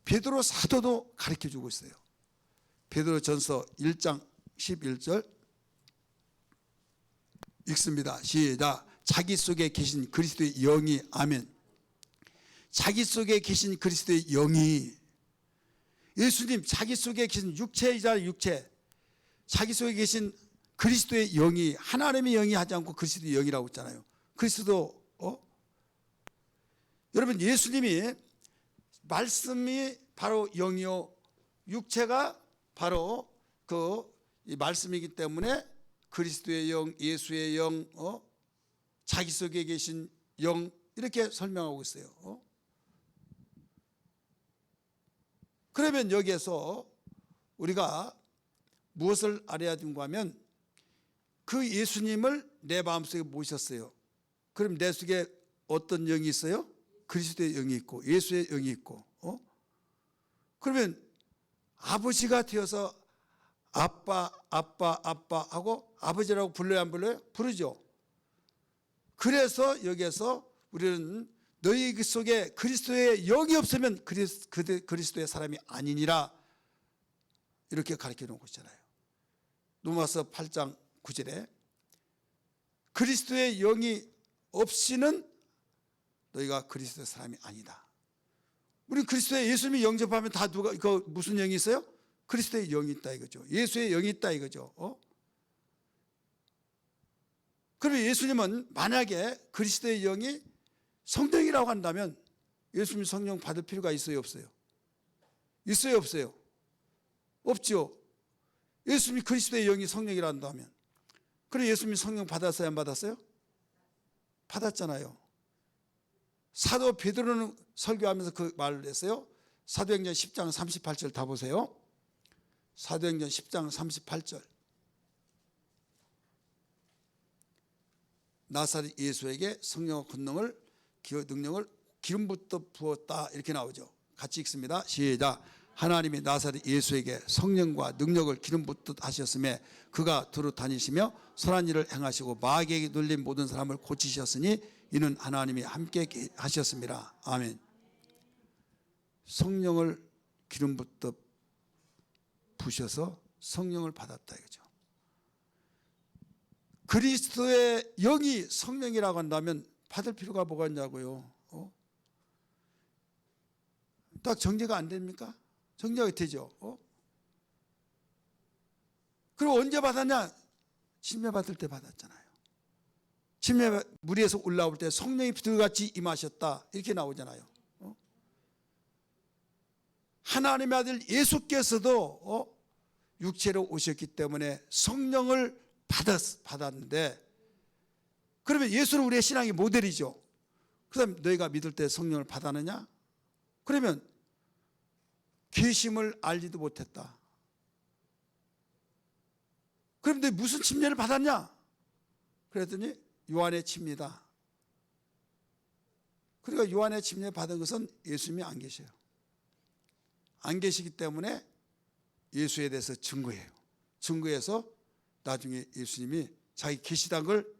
베드로 사도도 가르쳐주고 있어요. 베드로전서 1장 11절 읽습니다. 시작. 자기 속에 계신 그리스도의 영이 아멘. 자기 속에 계신 그리스도의 영이 예수님 자기 속에 계신 육체이자 육체 자기 속에 계신 그리스도의 영이 하나님의 영이 하지 않고 그리스도의 영이라고 했잖아요. 그리스도 여러분 예수님이 말씀이 바로 영이요 육체가 바로 그 말씀이기 때문에 그리스도의 영, 예수의 영, 자기 속에 계신 영 이렇게 설명하고 있어요. 그러면 여기에서 우리가 무엇을 알아야 되는가 하면 그 예수님을 내 마음속에 모셨어요. 그럼 내 속에 어떤 영이 있어요? 그리스도의 영이 있고 예수의 영이 있고 그러면 아버지가 되어서 아빠 하고 아버지라고 불러야 안 불러요? 부르죠. 그래서 여기에서 우리는 너희 속에 그리스도의 영이 없으면 그리스도의 사람이 아니니라 이렇게 가르쳐 놓고 있잖아요. 로마서 8장 9절에 그리스도의 영이 없이는 너희가 그리스도의 사람이 아니다. 우리 그리스도의 예수님이 영접하면 다 누가 그 무슨 영이 있어요? 그리스도의 영이 있다 이거죠. 예수의 영이 있다 이거죠. 그러면 예수님은 만약에 그리스도의 영이 성령이라고 한다면 예수님 성령 받을 필요가 있어요 없어요? 있어요 없어요? 없죠. 예수님이 그리스도의 영이 성령이라 한다면 그럼 예수님이 성령 받았어요 안 받았어요? 받았잖아요. 사도 베드로는 설교하면서 그 말을 했어요. 사도행전 10장 38절 다 보세요. 사도행전 10장 38절 나사렛 예수에게 성령과 능력을 기름부터 부었다 이렇게 나오죠. 같이 읽습니다. 시작. 하나님이 나사렛 예수에게 성령과 능력을 기름부터 하셨음에 그가 두루 다니시며 선한 일을 행하시고 마귀에게 눌린 모든 사람을 고치셨으니 이는 하나님이 함께 하셨습니다. 아멘. 성령을 기름부터 부셔서 성령을 받았다 이거죠. 그리스도의 영이 성령이라고 한다면 받을 필요가 뭐가 있냐고요. 딱 정리가 안 됩니까? 정리가 되죠. 그리고 언제 받았냐? 침례 받을 때 받았잖아요. 침례 물 위에서 올라올 때 성령이 비둘기같이 임하셨다 이렇게 나오잖아요. 하나님의 아들 예수께서도 육체로 오셨기 때문에 성령을 받았는데, 그러면 예수는 우리의 신앙의 모델이죠. 그다음 너희가 믿을 때 성령을 받았느냐? 그러면 계심을 알지도 못했다. 그럼 너 무슨 침례를 받았냐? 그랬더니 요한의 침례다. 그러니까 요한의 침례 받은 것은 예수님이 안 계셔요. 안 계시기 때문에 예수에 대해서 증거해요. 증거해서 나중에 예수님이 자기 계시다는 걸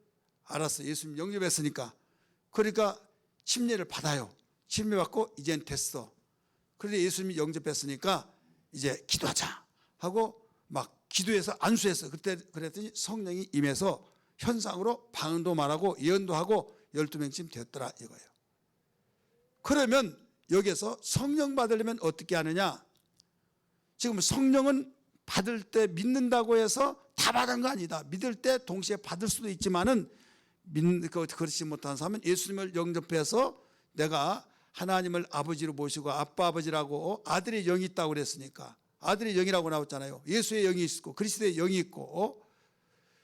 알았어. 예수님 영접했으니까. 그러니까 침례를 받아요. 침례 받고 이젠 됐어. 그런데 예수님이 영접했으니까 이제 기도하자 하고 막 기도해서 안수했어. 그때 그랬더니 성령이 임해서 현상으로 방언도 말하고 예언도 하고 12명쯤 되었더라 이거예요. 그러면 여기서 성령 받으려면 어떻게 하느냐? 지금 성령은 받을 때 믿는다고 해서 다 받은 거 아니다. 믿을 때 동시에 받을 수도 있지만은 그렇지 못한 사람은 예수님을 영접해서 내가 하나님을 아버지로 모시고 아빠 아버지라고 아들의 영이 있다고 그랬으니까 아들의 영이라고 나왔잖아요. 예수의 영이 있고 그리스도의 영이 있고,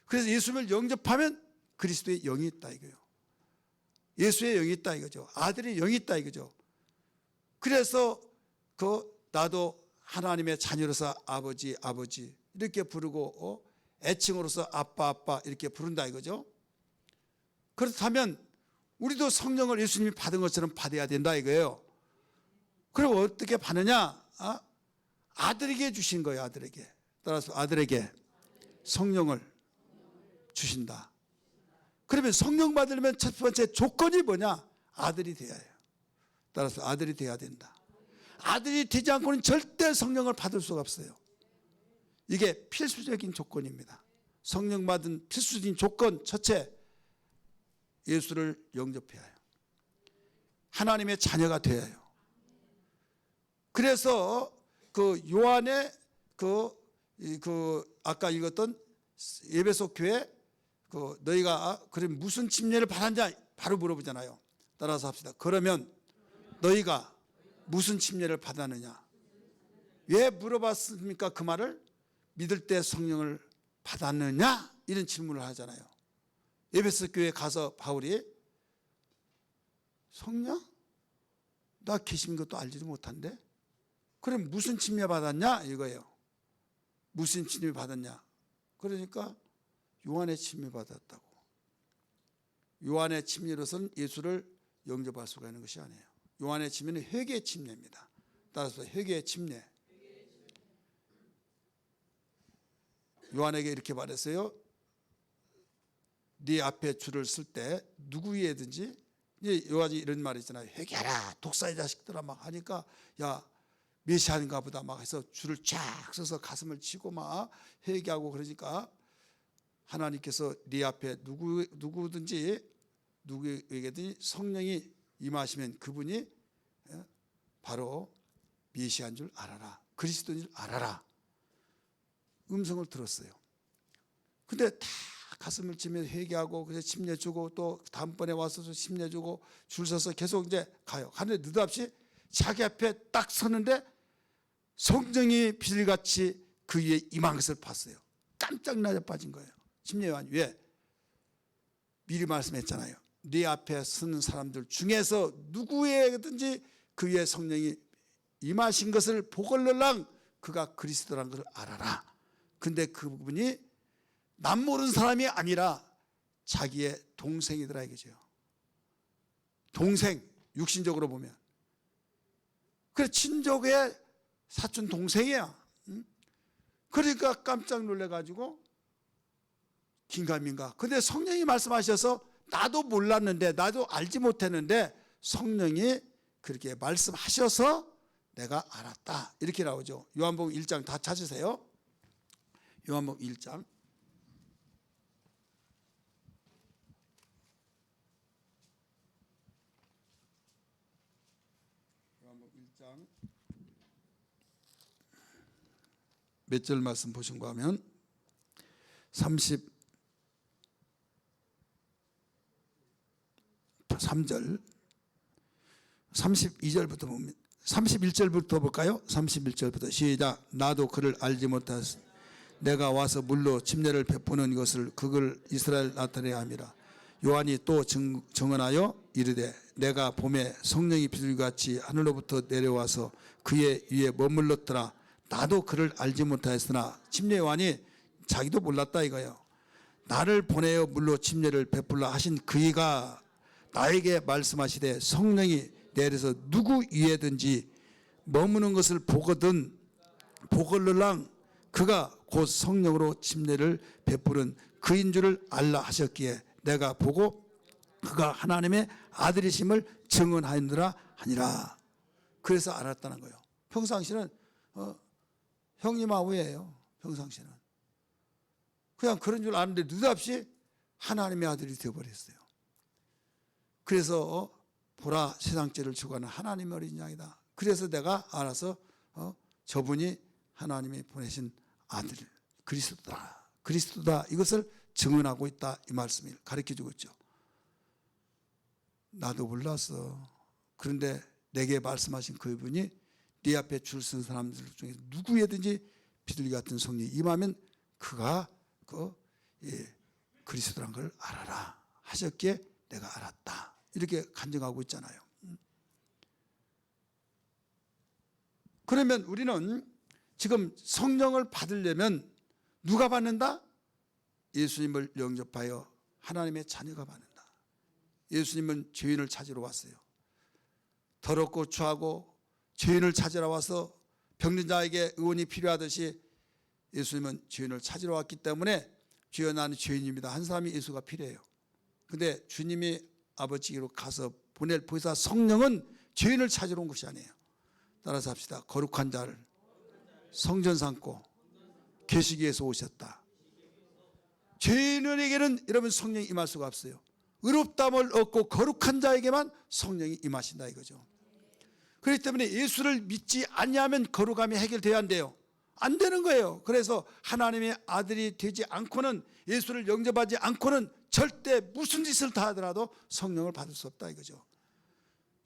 그래서 예수님을 영접하면 그리스도의 영이 있다 이거예요. 예수의 영이 있다 이거죠. 아들의 영이 있다 이거죠. 그래서 나도 하나님의 자녀로서 아버지 아버지 이렇게 부르고 애칭으로서 아빠 아빠 이렇게 부른다 이거죠. 그렇다면 우리도 성령을 예수님이 받은 것처럼 받아야 된다 이거예요. 그럼 어떻게 받느냐? 아들에게 주신 거예요. 아들에게. 따라서 아들에게 성령을 주신다. 그러면 성령 받으려면 첫 번째 조건이 뭐냐? 아들이 되어야 해요. 따라서 아들이 되어야 된다. 아들이 되지 않고는 절대 성령을 받을 수가 없어요. 이게 필수적인 조건입니다. 성령 받은 필수적인 조건 첫째, 예수를 영접해야 해요. 하나님의 자녀가 되어야 해요. 그래서 요한의 아까 읽었던 에베소 교회 너희가 그럼 무슨 침례를 받았냐 바로 물어보잖아요. 따라서 합시다. 그러면 너희가 무슨 침례를 받았느냐? 왜 물어봤습니까? 그 말을 믿을 때 성령을 받았느냐? 이런 질문을 하잖아요. 에베소 교회에 가서 바울이 성령? 나 계신 것도 알지도 못한데? 그럼 무슨 침례 받았냐? 이거예요. 무슨 침례 받았냐? 그러니까 요한의 침례 받았다고. 요한의 침례로서는 예수를 영접할 수가 있는 것이 아니에요. 요한의 침례는 회개의 침례입니다. 따라서 회개의 침례. 요한에게 이렇게 말했어요. 네 앞에 줄을 쓸 때 누구 위에든지 여러 가지 이런 말이 있잖아요. 회개하라 독사의 자식들아 막 하니까 야 메시아인가 보다 막 해서 줄을 쫙 서서 가슴을 치고 막 회개하고 그러니까 하나님께서 네 앞에 누구든지 누구에게든지 성령이 임하시면 그분이 바로 메시아인 줄 알아라. 그리스도인 줄 알아라. 음성을 들었어요. 근데 다 가슴을 치며 회개하고 그래서 침례 주고 또 다음번에 와서 침례 주고 줄 서서 계속 이제 가요. 가는데 느닷없이 자기 앞에 딱 서는데 성령이 비둘기같이 그 위에 임한 것을 봤어요. 깜짝 놀라 빠진 거예요. 침례 요한이. 왜? 미리 말씀했잖아요. 네 앞에 서는 사람들 중에서 누구에든지 그 위에 성령이 임하신 것을 보걸러랑 그가 그리스도라는 것을 알아라. 근데 그분이 남 모르는 사람이 아니라 자기의 동생이더라 이거죠. 동생, 육신적으로 보면. 그래 친족의 사촌 동생이야. 그러니까 깜짝 놀래가지고 긴가민가. 근데 성령이 말씀하셔서 나도 몰랐는데 나도 알지 못했는데 성령이 그렇게 말씀하셔서 내가 알았다. 이렇게 나오죠. 요한복음 1장 다 찾으세요. 요한복음 1장. 요한복음 1장 몇 절 말씀 보신가 하면 30 3절 32절부터 봅니다. 31절부터 볼까요? 31절부터 시작. 나도 그를 알지 못하였으니 내가 와서 물로 침례를 베푸는 것을 그걸 이스라엘 나타내야 함이라. 요한이 또 증언하여 이르되 내가 봄에 성령이 비둘기같이 하늘로부터 내려와서 그의 위에 머물렀더라. 나도 그를 알지 못하였으나 침례 요한이 자기도 몰랐다 이거예요. 나를 보내어 물로 침례를 베풀라 하신 그이가 나에게 말씀하시되 성령이 내려서 누구 위에든지 머무는 것을 보거든 보걸르랑 그가 곧 성령으로 침례를 베푸는 그인 줄을 알라 하셨기에 내가 보고 그가 하나님의 아들이심을 증언하였느라 하니라. 그래서 알았다는 거예요. 평상시는 형님 아우예요. 평상시는 그냥 그런 줄 아는데 느닷없이 하나님의 아들이 되어버렸어요. 그래서 보라 세상죄를 주관하는 하나님의 어린 양이다. 그래서 내가 알아서 저분이 하나님이 보내신 아들 그리스도다 이것을 증언하고 있다 이 말씀을 가르쳐주고 있죠. 나도 몰랐어. 그런데 내게 말씀하신 그분이 네 앞에 줄 선 사람들 중에 누구에든지 비둘기 같은 성령이 임하면 그가 그리스도란 걸 알아라 하셨기에 내가 알았다 이렇게 간증하고 있잖아요. 그러면 우리는 지금 성령을 받으려면 누가 받는다? 예수님을 영접하여 하나님의 자녀가 받는다. 예수님은 죄인을 찾으러 왔어요. 더럽고 추하고 죄인을 찾으러 와서 병든 자에게 의원이 필요하듯이 예수님은 죄인을 찾으러 왔기 때문에 주여 나는 죄인입니다 한 사람이 예수가 필요해요. 그런데 주님이 아버지로 가서 보낼 보혜사 성령은 죄인을 찾으러 온 것이 아니에요. 따라서 합시다. 거룩한 자를 성전 삼고 계시기 위해서 오셨다. 죄인에게는 여러분 성령이 임할 수가 없어요. 의롭다함을 얻고 거룩한 자에게만 성령이 임하신다 이거죠. 그렇기 때문에 예수를 믿지 아니하면 거룩함이 해결돼야 한대요. 안 되는 거예요. 그래서 하나님의 아들이 되지 않고는 예수를 영접하지 않고는 절대 무슨 짓을 다 하더라도 성령을 받을 수 없다 이거죠.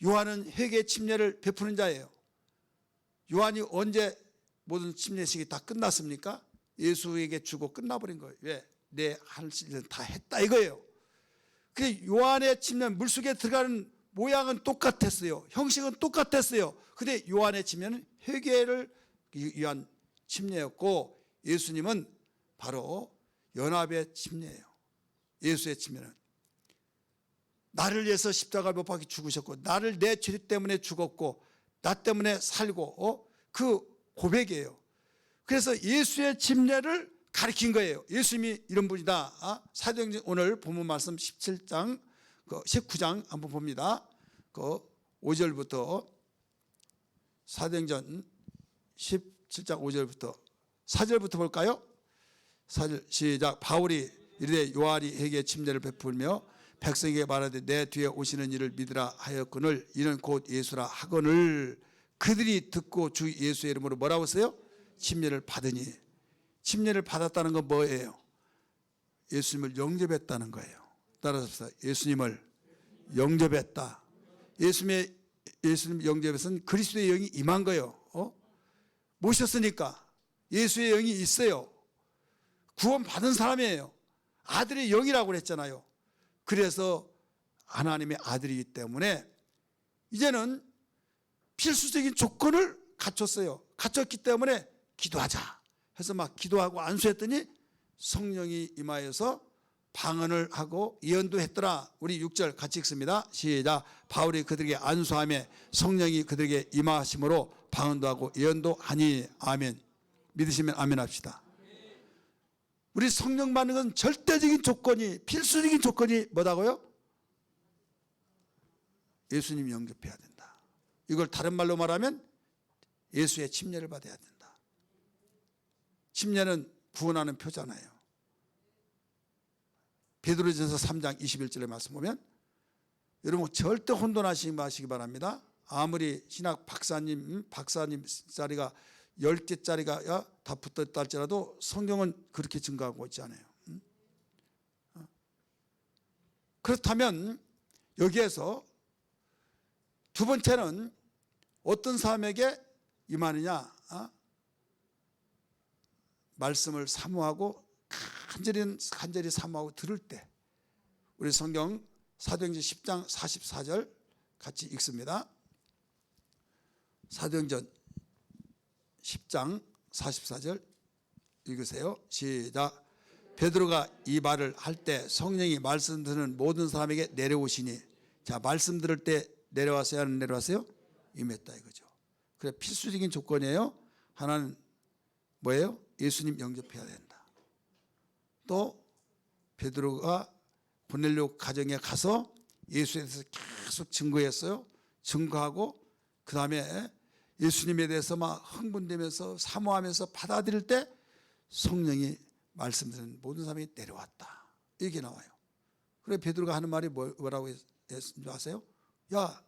요한은 회개 침례를 베푸는 자예요. 요한이 언제 모든 침례식이 다 끝났습니까? 예수에게 주고 끝나버린 거예요. 왜? 내 할 일은 다 했다 이거예요. 그 요한의 침례 물속에 들어가는 모양은 똑같았어요. 형식은 똑같았어요. 근데 요한의 침례는 회개를 위한 침례였고 예수님은 바로 연합의 침례예요. 예수의 침례는 나를 위해서 십자가 못 박혀 죽으셨고 나를 내 죄 때문에 죽었고 나 때문에 살고 그 고백이에요. 그래서 예수의 침례를 가르친 거예요. 예수님이 이런 분이다. 사도행전 오늘 본문 말씀 17장 19장 한번 봅니다. 5절부터 사도행전 17장 5절부터 4절부터 볼까요? 4절 시작. 바울이 이르되 요한이 회개 침례를 베풀며 백성에게 말하되 내 뒤에 오시는 이를 믿으라 하였거늘 이는 곧 예수라 하거늘 그들이 듣고 주 예수의 이름으로 뭐라고 했어요? 침례를 받으니. 침례를 받았다는 건 뭐예요? 예수님을 영접했다는 거예요. 따라서 예수님을 영접했다. 예수님 영접에서는 그리스도의 영이 임한 거예요. 모셨으니까 예수의 영이 있어요. 구원 받은 사람이에요. 아들의 영이라고 그랬잖아요. 그래서 하나님의 아들이기 때문에 이제는 필수적인 조건을 갖췄어요. 갖췄기 때문에 기도하자 해서 막 기도하고 안수했더니 성령이 임하여서 방언을 하고 예언도 했더라. 우리 6절 같이 읽습니다. 시작. 바울이 그들에게 안수하며 성령이 그들에게 임하심으로 방언도 하고 예언도 하니. 아멘. 믿으시면 아멘 합시다. 우리 성령 받는 건 절대적인 조건이 필수적인 조건이 뭐다고요? 예수님 영접해야 된다. 이걸 다른 말로 말하면 예수의 침례를 받아야 된다. 침례는 구원하는 표잖아요. 베드로전서 3장 21절의 말씀 보면 여러분 절대 혼돈하시지 마시기 바랍니다. 아무리 신학 박사님 자리가 10개짜리가 다 붙었다 할지라도 성경은 그렇게 증거하고 있지 않아요. 그렇다면 여기에서 두 번째는 어떤 사람에게 임하느냐? 말씀을 사모하고 간절히 사모하고 들을 때. 우리 성경 사도행전 10장 44절 같이 읽습니다. 사도행전 10장 44절 읽으세요. 시작. 베드로가 이 말을 할 때 성령이 말씀 듣는 모든 사람에게 내려오시니. 자, 말씀 들을 때 내려왔어요? 안 내려왔어요? 임했다 이거죠. 그래, 필수적인 조건이에요. 하나는 뭐예요? 예수님 영접해야 된다. 또 베드로가 고넬료 가정에 가서 예수에 대해서 계속 증거했어요. 증거하고 그 다음에 예수님에 대해서 막 흥분되면서 사모하면서 받아들일 때 성령이 말씀드리는 모든 사람이 내려왔다. 이렇게 나와요. 그래, 베드로가 하는 말이 뭐라고 아세요? 야,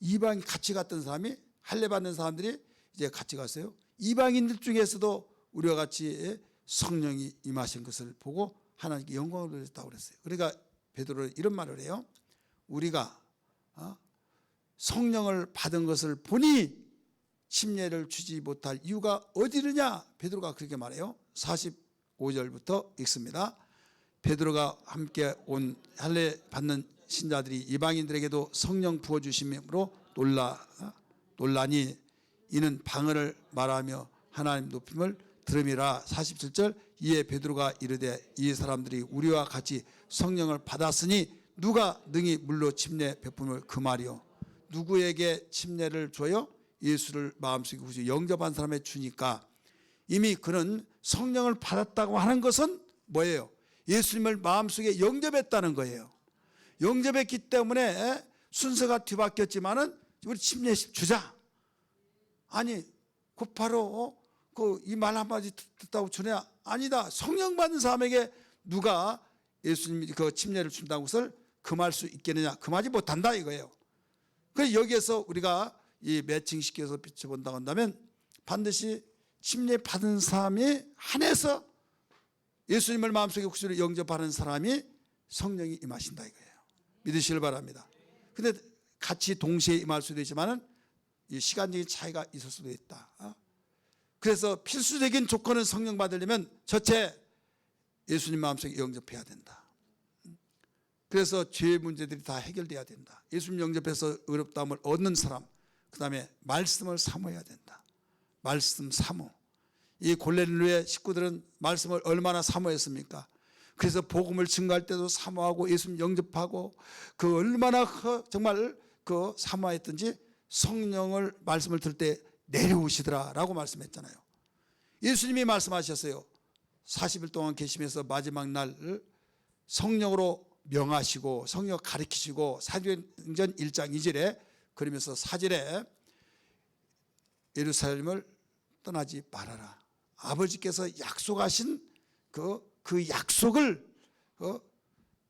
이방 같이 갔던 사람이 할례 받는 사람들이 이제 같이 갔어요. 이방인들 중에서도 우리와 같이 성령이 임하신 것을 보고 하나님께 영광을 돌렸다고 그랬어요. 그러니까 베드로는 이런 말을 해요. 우리가 성령을 받은 것을 보니 침례를 주지 못할 이유가 어디느냐? 베드로가 그렇게 말해요. 45절부터 읽습니다. 베드로가 함께 온 할례 받는 신자들이 이방인들에게도 성령 부어주심으로 놀라니 이는 방언을 말하며 하나님 높임을 들음이라. 47절. 이에 베드로가 이르되 이 사람들이 우리와 같이 성령을 받았으니 누가 능히 물로 침례 베품을 금하리요. 누구에게 침례를 줘요? 예수를 마음속에 구주 영접한 사람에 주니까. 이미 그는 성령을 받았다고 하는 것은 뭐예요? 예수님을 마음속에 영접했다는 거예요. 영접했기 때문에 순서가 뒤바뀌었지만은 우리 침례 주자. 아니 곧바로 이 말 한마디 듣다고 주냐? 아니다. 성령 받은 사람에게 누가 예수님이 그 침례를 준다는 것을 금할 수 있겠느냐? 금하지 못한다 이거예요. 그래서 여기에서 우리가 이 매칭시켜서 비춰본다고 한다면 반드시 침례 받은 사람이 한해서 예수님을 마음속에 구주로 영접하는 사람이 성령이 임하신다 이거예요. 믿으시길 바랍니다. 근데 같이 동시에 임할 수도 있지만은 이 시간적인 차이가 있을 수도 있다. 그래서 필수적인 조건은 성령 받으려면 첫째 예수님 마음속에 영접해야 된다. 그래서 죄의 문제들이 다 해결돼야 된다. 예수님 영접해서 의롭다함을 얻는 사람, 그 다음에 말씀을 사모해야 된다. 말씀 사모. 이 골로새 식구들은 말씀을 얼마나 사모했습니까? 그래서 복음을 증거할 때도 사모하고 예수님 영접하고 그 얼마나 정말 그 사모했던지 성령을 말씀을 들을 때 내려오시더라라고 말씀했잖아요. 예수님이 말씀하셨어요. 40일 동안 계시면서 마지막 날 성령으로 명하시고 성령 가르치시고 사도행전 1장 2절에 그러면서 4절에 예루살렘을 떠나지 말아라. 아버지께서 약속하신 그 약속을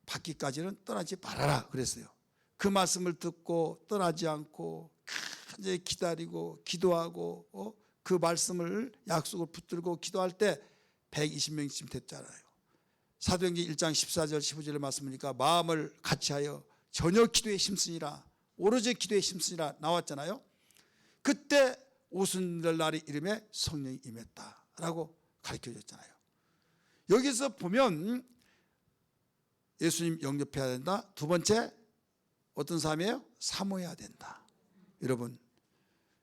받기까지는 떠나지 말아라 그랬어요. 그 말씀을 듣고 떠나지 않고 간절히 기다리고 기도하고 그 말씀을 약속을 붙들고 기도할 때 120명쯤 됐잖아요. 사도행전 1장 14절 15절의 말씀이니까 마음을 같이하여 전혀 기도에 힘쓰니라. 오로지 기도에 힘쓰니라 나왔잖아요. 그때 오순절 날의 이름에 성령이 임했다라고 가르쳐줬잖아요. 여기서 보면 예수님 영접해야 된다. 두 번째 어떤 사람이에요? 사모해야 된다. 여러분,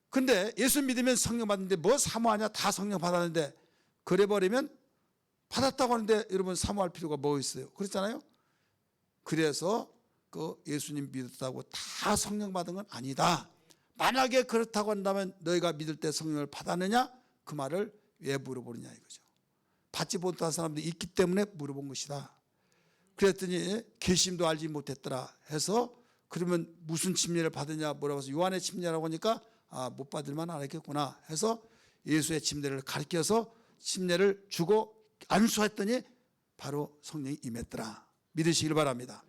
근데 예수 믿으면 성령 받는데 뭐 사모하냐? 다 성령 받았는데 그래 버리면 받았다고 하는데 여러분 사모할 필요가 뭐 있어요? 그렇잖아요. 그래서 그 예수님 믿었다고 다 성령 받은 건 아니다. 만약에 그렇다고 한다면 너희가 믿을 때 성령을 받았느냐? 그 말을 왜 물어보느냐 이거죠. 받지 못한 사람들이 있기 때문에 물어본 것이다. 그랬더니 계심도 알지 못했더라 해서 그러면 무슨 침례를 받으냐 뭐라고 해서 요한의 침례라고 하니까 못 받을 만 알았겠구나 해서 예수의 침례를 가르쳐서 침례를 주고 안수했더니 바로 성령이 임했더라. 믿으시길 바랍니다.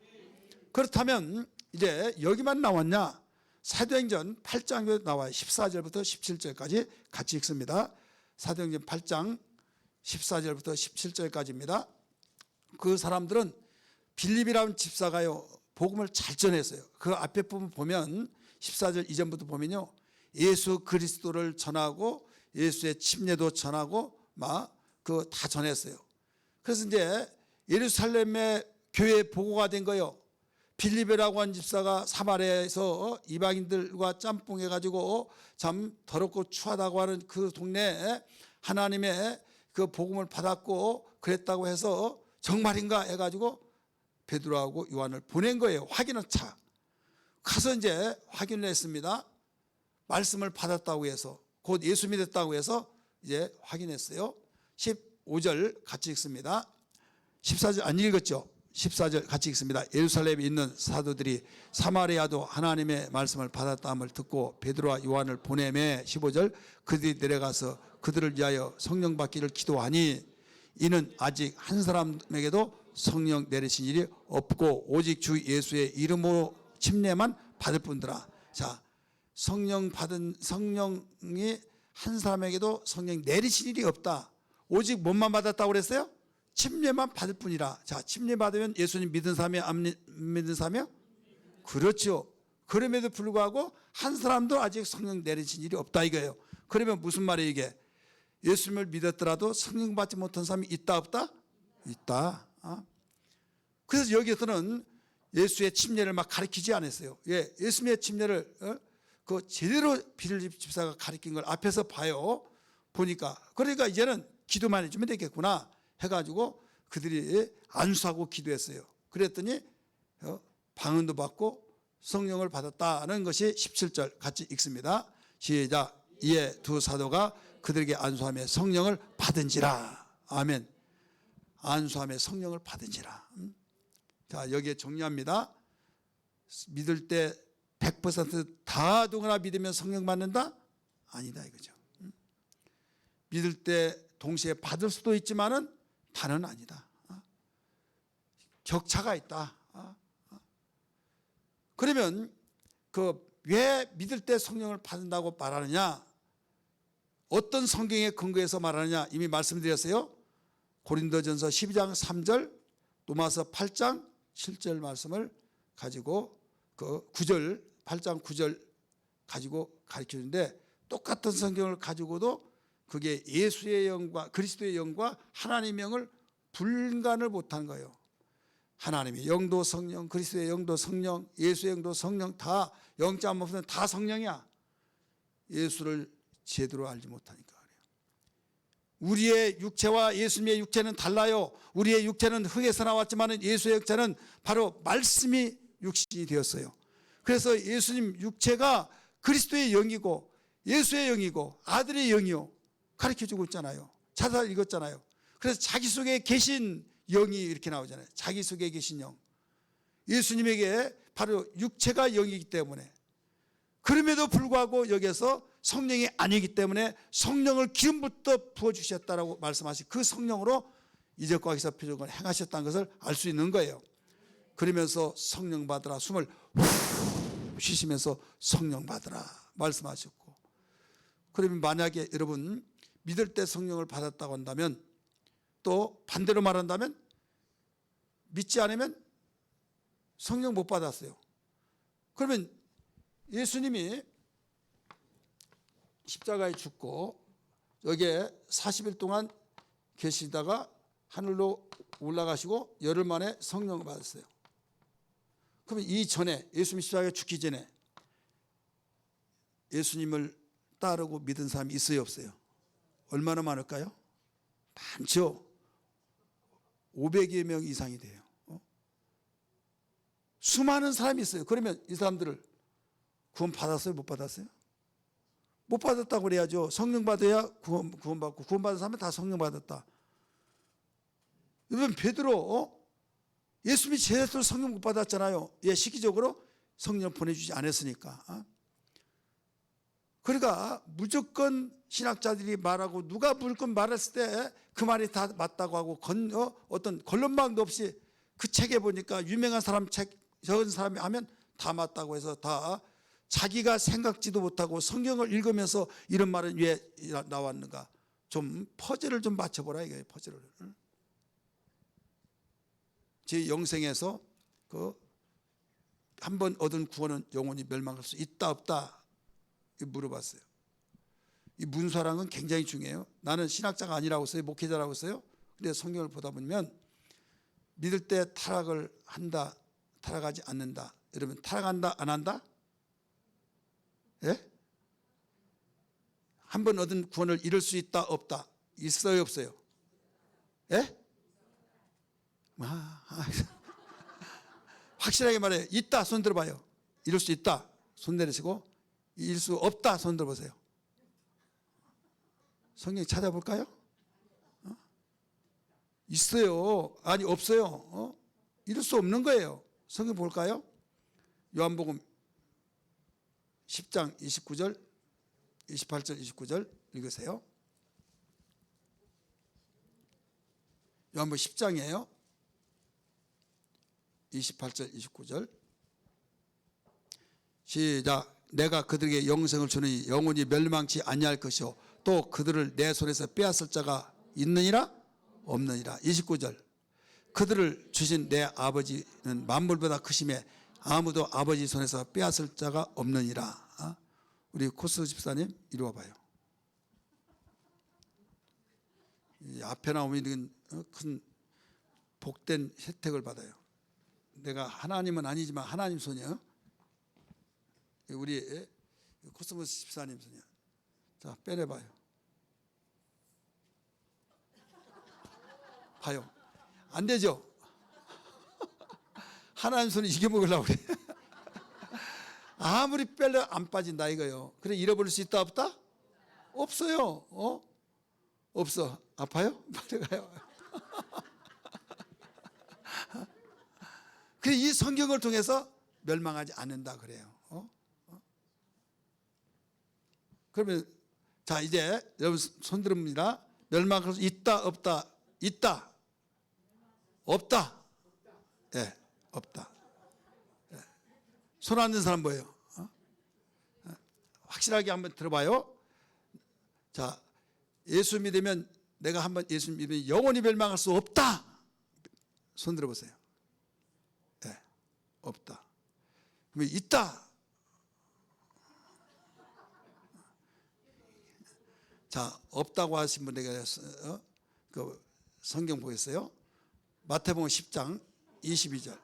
그렇다면 이제 여기만 나왔냐? 사도행전 8장에 나와요. 14절부터 17절까지 같이 읽습니다. 사도행전 8장 14절부터 17절까지입니다. 그 사람들은 빌립이라는 집사가요, 복음을 잘 전했어요. 그 앞에 부분 보면 14절 이전부터 보면요, 예수 그리스도를 전하고 예수의 침례도 전하고 막 그 다 전했어요. 그래서 이제 예루살렘의 교회에 보고가 된 거예요. 빌립이라고 한 집사가 사마리아에서 이방인들과 짬뽕해 가지고 참 더럽고 추하다고 하는 그 동네에 하나님의 그 복음을 받았고 그랬다고 해서 정말인가 해가지고 베드로하고 요한을 보낸 거예요. 확인은 차. 가서 이제 확인을 했습니다. 말씀을 받았다고 해서, 곧 예수 믿었다고 해서 이제 확인했어요. 15절 같이 읽습니다. 14절 안 읽었죠? 14절 같이 읽습니다. 예루살렘에 있는 사도들이 사마리아도 하나님의 말씀을 받았다함을 듣고 베드로와 요한을 보내매 15절 그들이 내려가서 그들을 위하여 성령 받기를 기도하니 이는 아직 한 사람에게도 성령 내리신 일이 없고 오직 주 예수의 이름으로 침례만 받을 뿐더라. 자, 성령이 한 사람에게도 성령 내리신 일이 없다. 오직 뭔만 받았다고 그랬어요? 침례만 받을 뿐이라. 자, 침례 받으면 예수님 믿은 사람이요, 안 믿은 사람이요? 그렇죠. 그럼에도 불구하고 한 사람도 아직 성령 내리신 일이 없다 이거예요. 그러면 무슨 말이에요 이게? 예수님을 믿었더라도 성령 받지 못한 사람이 있다 없다? 있다. 그래서 여기서는 예수의 침례를 막 가르치지 않았어요. 예수님의 침례를 그 제대로 빌립 집사가 가르친 걸 앞에서 봐요. 보니까 그러니까 이제는 기도만 해주면 되겠구나 해가지고 그들이 안수하고 기도했어요. 그랬더니 방언도 받고 성령을 받았다는 것이 17절 같이 읽습니다. 시작. 이에 두 사도가 그들에게 안수하며 성령을 받은지라. 아멘. 안수하며 성령을 받은지라. 자, 여기에 정리합니다. 믿을 때 100% 누구나 믿으면 성령 받는다? 아니다 이거죠. 믿을 때 동시에 받을 수도 있지만은 다는 아니다. 격차가 있다. 그러면 왜 믿을 때 성령을 받는다고 말하느냐? 어떤 성경의 근거에서 말하느냐? 이미 말씀드렸어요. 고린도전서 12장 3절, 로마서 8장 7절 말씀을 가지고 그 9절, 8장 9절 가지고 가르치는데 똑같은 성경을 가지고도 그게 예수의 영과 그리스도의 영과 하나님의 영을 분간을 못한 거예요. 하나님의 영도 성령, 그리스도의 영도 성령, 예수의 영도 성령, 다 영자 없으면 다 성령이야. 예수를 제대로 알지 못하니까 그래요. 우리의 육체와 예수님의 육체는 달라요. 우리의 육체는 흙에서 나왔지만 예수의 육체는 바로 말씀이 육신이 되었어요. 그래서 예수님 육체가 그리스도의 영이고 예수의 영이고 아들의 영이요 가르쳐주고 있잖아요. 자살 읽었잖아요. 그래서 자기 속에 계신 영이 이렇게 나오잖아요. 자기 속에 계신 영. 예수님에게 바로 육체가 영이기 때문에, 그럼에도 불구하고 여기서 성령이 아니기 때문에 성령을 기름부터 부어주셨다라고 말씀하시, 그 성령으로 이적과 기사 표적을 행하셨다는 것을 알 수 있는 거예요. 그러면서 성령 받으라, 숨을 후 쉬시면서 성령 받으라 말씀하셨고, 그러면 만약에 여러분 믿을 때 성령을 받았다고 한다면, 또 반대로 말한다면 믿지 않으면 성령 못 받았어요. 그러면 예수님이 십자가에 죽고 여기에 40일 동안 계시다가 하늘로 올라가시고 열흘 만에 성령을 받았어요. 그러면 이 전에, 예수님 십자가에 죽기 전에 예수님을 따르고 믿은 사람이 있어요 없어요? 얼마나 많을까요? 많죠. 500여 명 이상이 돼요. 수많은 사람이 있어요. 그러면 이 사람들을 구원 받았어요? 못 받았어요? 못 받았다고 그래야죠. 성령 받아야 구원받고, 구원받은 사람은 다 성령 받았다. 여러분 베드로 예수님이 제대로 성령 못 받았잖아요. 시기적으로 성령 보내주지 않았으니까. 그러니까 무조건 신학자들이 말하고 누가 무조건 말했을 때 그 말이 다 맞다고 하고 어떤 권론방도 없이 그 책에 보니까 유명한 사람 책 적은 사람이 하면 다 맞다고 해서 다 자기가 생각지도 못하고 성경을 읽으면서 이런 말은 왜 나왔는가, 좀 퍼즐을 좀 맞춰보라 이거예요. 퍼즐을. 제 영생에서 그 한 번 얻은 구원은 영원히 멸망할 수 있다 없다 물어봤어요. 이 문서라는 건 굉장히 중요해요. 나는 신학자가 아니라고 써요, 목회자라고 써요. 근데 성경을 보다 보면 믿을 때 타락을 한다, 타락하지 않는다. 여러분 타락한다 안 한다? 예? 한 번 얻은 구원을 잃을 수 있다 없다? 있어요 없어요? 예? 확실하게 말해요. 있다 손 들어봐요. 잃을 수 있다 손 내리시고, 잃을 수 없다 손 들어보세요. 성경 찾아볼까요? 있어요. 아니 없어요. 잃을 수 없는 거예요. 성경 볼까요? 요한복음 10장 29절 28절 29절 읽으세요. 요한복음 10장이에요. 28절 29절 시작. 내가 그들에게 영생을 주니 영원히 멸망치 아니할 것이요 또 그들을 내 손에서 빼앗을 자가 있느니라 없느니라. 29절 그들을 주신 내 아버지는 만물보다 크심에 아무도 아버지 손에서 빼앗을 자가 없느니라. 우리 코스 집사님 이리 와봐요. 이 앞에 나오면 이건 큰 복된 혜택을 받아요. 내가 하나님은 아니지만 하나님 손이요. 우리 코스모스 집사님 손이요. 자 빼내봐요. 봐요. 안 되죠? 하나님 손이 이겨먹으려고 그래. 아무리 빼려 안 빠진다 이거요. 그래 잃어버릴 수 있다 없다? 없어요. 없어. 아파요? 빨리 가요. 그래 이 성경을 통해서 멸망하지 않는다 그래요. 그러면 자 이제 여러분 손 들읍니다. 멸망할 수 있다 없다? 있다. 없다. 예, 없다. 예. 손 안 든 사람 뭐예요? 확실하게 한번 들어봐요. 자, 예수 믿으면 내가 한번 예수 믿으면 영원히 멸망할 수 없다. 손 들어보세요. 예, 없다. 그러면 있다. 자, 없다고 하신 분에게 그 성경 보겠어요? 마태복음 10장 22절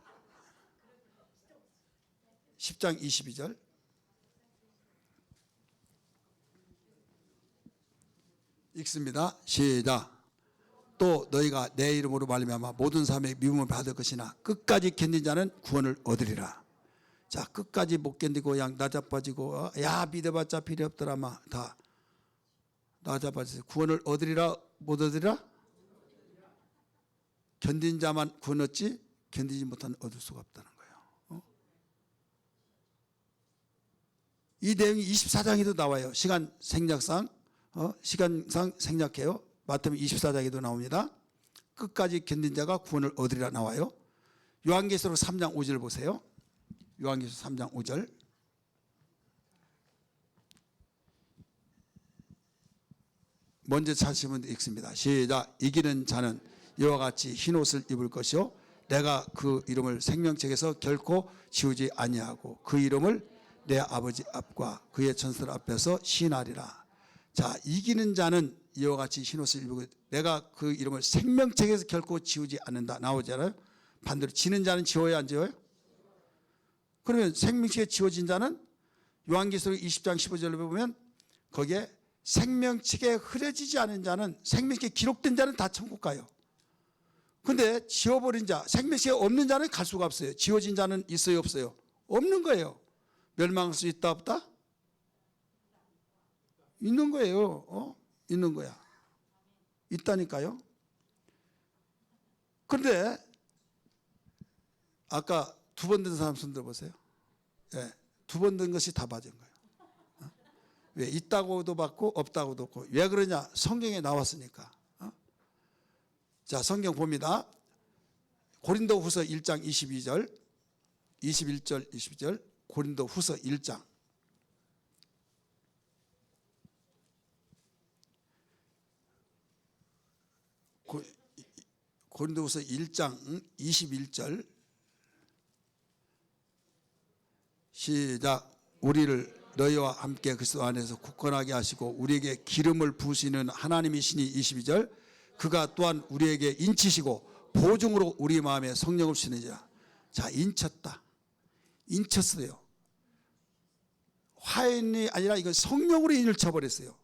10장 22절 읽습니다. 시작. 또 너희가 내 이름으로 말미암아 모든 사람의 미움을 받을 것이나 끝까지 견딘 자는 구원을 얻으리라. 자, 끝까지 못 견디고 그냥 나자빠지고 야 믿어봤자 필요 없더라 다 나자빠져서 구원을 얻으리라 못 얻으리라? 견딘 자만 구원 얻지 견디지 못한 얻을 수가 없다는 거예요. 이 내용이 24장에도 나와요. 시간 생략상 시간상 생략해요. 마태복음 24장에도 나옵니다. 끝까지 견딘 자가 구원을 얻으리라 나와요. 요한계시록 3장 5절 보세요. 요한계시록 3장 5절 먼저 찾으시면 읽습니다. 시작. 이기는 자는 이와 같이 흰옷을 입을 것이요 내가 그 이름을 생명책에서 결코 지우지 아니하고 그 이름을 내 아버지 앞과 그의 천사들 앞에서 시인하리라. 자, 이기는 자는 이와 같이 흰옷을 입고 내가 그 이름을 생명책에서 결코 지우지 않는다 나오잖아요. 반대로 지는 자는 지워야 안 지워요? 그러면 생명책에 지워진 자는 요한계시록 20장 15절을 보면 거기에 생명책에 흐려지지 않은 자는 생명책에 기록된 자는 다 천국 가요. 근데 지워버린 자, 생명책에 없는 자는 갈 수가 없어요. 지워진 자는 있어요 없어요? 없는 거예요. 멸망할 수 있다 없다? 있는 거예요. 있는 거야. 있다니까요. 그런데 아까 두 번 든 사람 손 들어보세요. 예, 두 번 든 것이 다 맞은 거예요. 왜? 있다고도 받고 없다고도 없고. 왜 그러냐? 성경에 나왔으니까. 자, 성경 봅니다. 고린도후서 1장 22절 21절 22절 고린도후서 1장 고린도후서 1장 21절 시작. 우리를 너희와 함께 그리스도 안에서 굳건하게 하시고 우리에게 기름을 부으시는 하나님이시니 22절. 그가 또한 우리에게 인치시고 보증으로 우리 마음에 성령을 주시느니라. 자, 인쳤다. 인쳤어요. 화인이 아니라 이건 성령으로 인을 쳐버렸어요.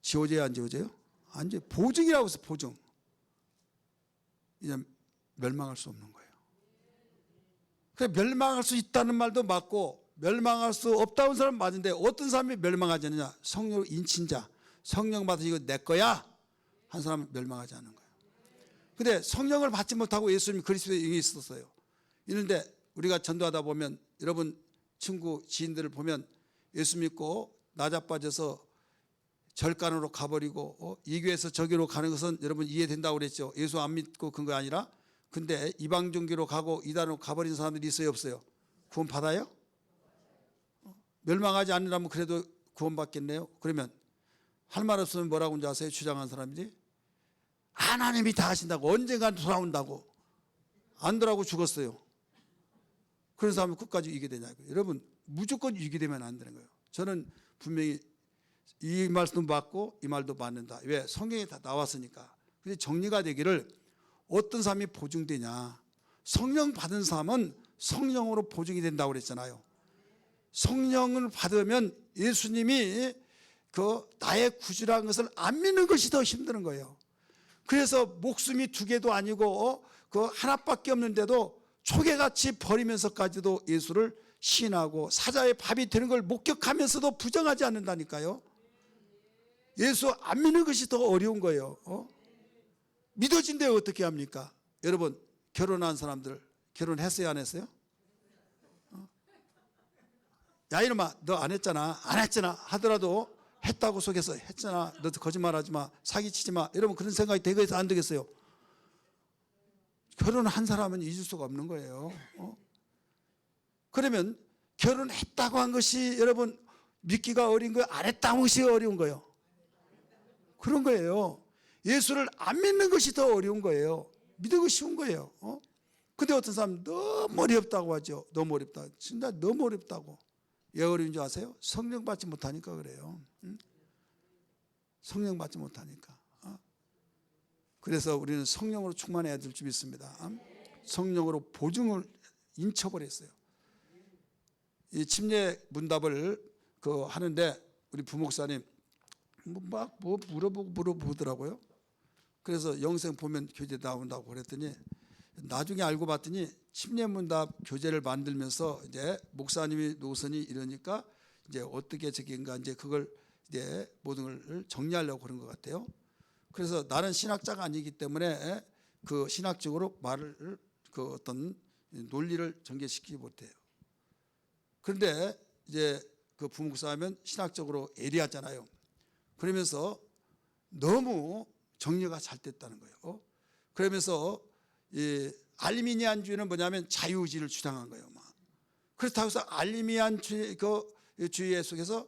지워져요, 안 지워져요? 안 지워져요. 보증이라고 해서 보증. 이제 멸망할 수 없는 거예요. 그래, 멸망할 수 있다는 말도 맞고 멸망할 수 없다는 사람 맞은데 어떤 사람이 멸망하지 않느냐? 성령으로 인친 자, 성령 받아서 이거 내 거야 한 사람은 멸망하지 않는 거예요. 근데 성령을 받지 못하고 예수님이 그리스도의 영이 있었어요. 이런데 우리가 전도하다 보면 여러분 친구 지인들을 보면 예수 믿고 나자빠져서 절간으로 가버리고 이 교회에서 저기로 가는 것은 여러분 이해된다고 그랬죠. 예수 안 믿고 그런 거 아니라. 근데 이방 종교로 가고 이단으로 가버린 사람들이 있어요, 없어요? 구원 받아요? 멸망하지 않으려면 그래도 구원 받겠네요. 그러면 할 말 없으면 뭐라고 하는지 아세요? 주장한 사람들이 하나님이 다 하신다고, 언젠간 돌아온다고. 안 돌아오고 죽었어요. 그런 사람은 끝까지 이기게 되냐고요. 여러분 무조건 이기게 되면 안 되는 거예요. 저는 분명히 이 말씀도 맞고 이 말도 맞는다. 왜? 성경에 다 나왔으니까. 근데 정리가 되기를 어떤 사람이 보증되냐. 성령 받은 사람은 성령으로 보증이 된다고 그랬잖아요. 성령을 받으면 예수님이 그 나의 구주라는 것을 안 믿는 것이 더 힘든 거예요. 그래서 목숨이 두 개도 아니고 그 하나밖에 없는데도 초계같이 버리면서까지도 예수를 시인하고 사자의 밥이 되는 걸 목격하면서도 부정하지 않는다니까요. 예수 안 믿는 것이 더 어려운 거예요. 믿어진데 어떻게 합니까? 여러분 결혼한 사람들 결혼했어요, 안 했어요? 야 이놈아 너 안 했잖아, 안 했잖아 하더라도 했다고 속여서 했잖아, 너 거짓말하지 마, 사기치지 마, 여러분 그런 생각이 되겠어요, 안 되겠어요? 결혼한 사람은 잊을 수가 없는 거예요. 그러면 결혼했다고 한 것이 여러분 믿기가 어려운 거예요, 안 했다고 한 것이 어려운 거예요? 그런 거예요. 예수를 안 믿는 것이 더 어려운 거예요. 믿는 쉬운 거예요. 근데 어떤 사람은 너무 어렵다고 하죠. 너무 어렵다. 진짜 너무 어렵다고. 왜 어려운 줄 아세요? 성령 받지 못하니까 그래요. 성령 받지 못하니까. 그래서 우리는 성령으로 충만해야 될 줄 믿습니다. 성령으로 보증을 인쳐버렸어요. 이 침례 문답을 하는데 우리 부목사님 뭐 물어보더라고요. 그래서 영생 보면 교재 나온다고 그랬더니 나중에 알고 봤더니 침례문답 교재를 만들면서 이제 목사님이 노선이 이러니까 이제 어떻게 저긴가 이제 그걸 이제 모든 걸 정리하려고 그런 것 같아요. 그래서 나는 신학자가 아니기 때문에 그 신학적으로 말을 그 어떤 논리를 전개시키지 못해요. 그런데 이제 그 부목사하면 신학적으로 예리하잖아요. 그러면서 너무 정리가 잘 됐다는 거예요. 그러면서 이 알미니안주의는 뭐냐면 자유의지를 주장한 거예요. 그렇다고 해서 알미니안주의 주의 속에서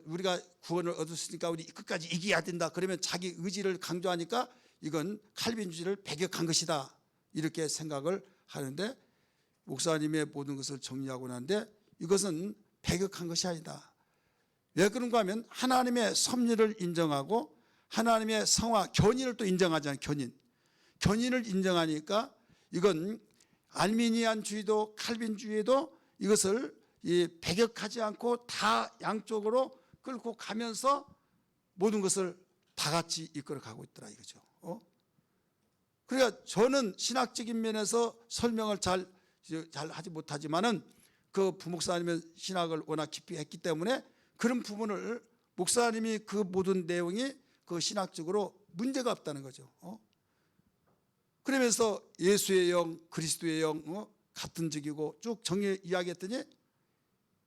우리가 구원을 얻었으니까 우리 끝까지 이겨야 된다. 그러면 자기 의지를 강조하니까 이건 칼빈주의를 배격한 것이다. 이렇게 생각을 하는데 목사님의 모든 것을 정리하고 나는데 이것은 배격한 것이 아니다. 왜 그런가 하면 하나님의 섭리를 인정하고 하나님의 성화, 견인을 또 인정하잖아요. 견인을 인정하니까 이건 알미니안주의도 칼빈주의도 이것을 배격하지 않고 다 양쪽으로 끌고 가면서 모든 것을 다 같이 이끌어 가고 있더라 이거죠. 그러니까 저는 신학적인 면에서 설명을 잘 하지 못하지만은 그 부목사님의 신학을 워낙 깊이 했기 때문에 그런 부분을 목사님이 그 모든 내용이 그 신학적으로 문제가 없다는 거죠. 그러면서 예수의 영, 그리스도의 영 같은 적이고 쭉 정리 이야기했더니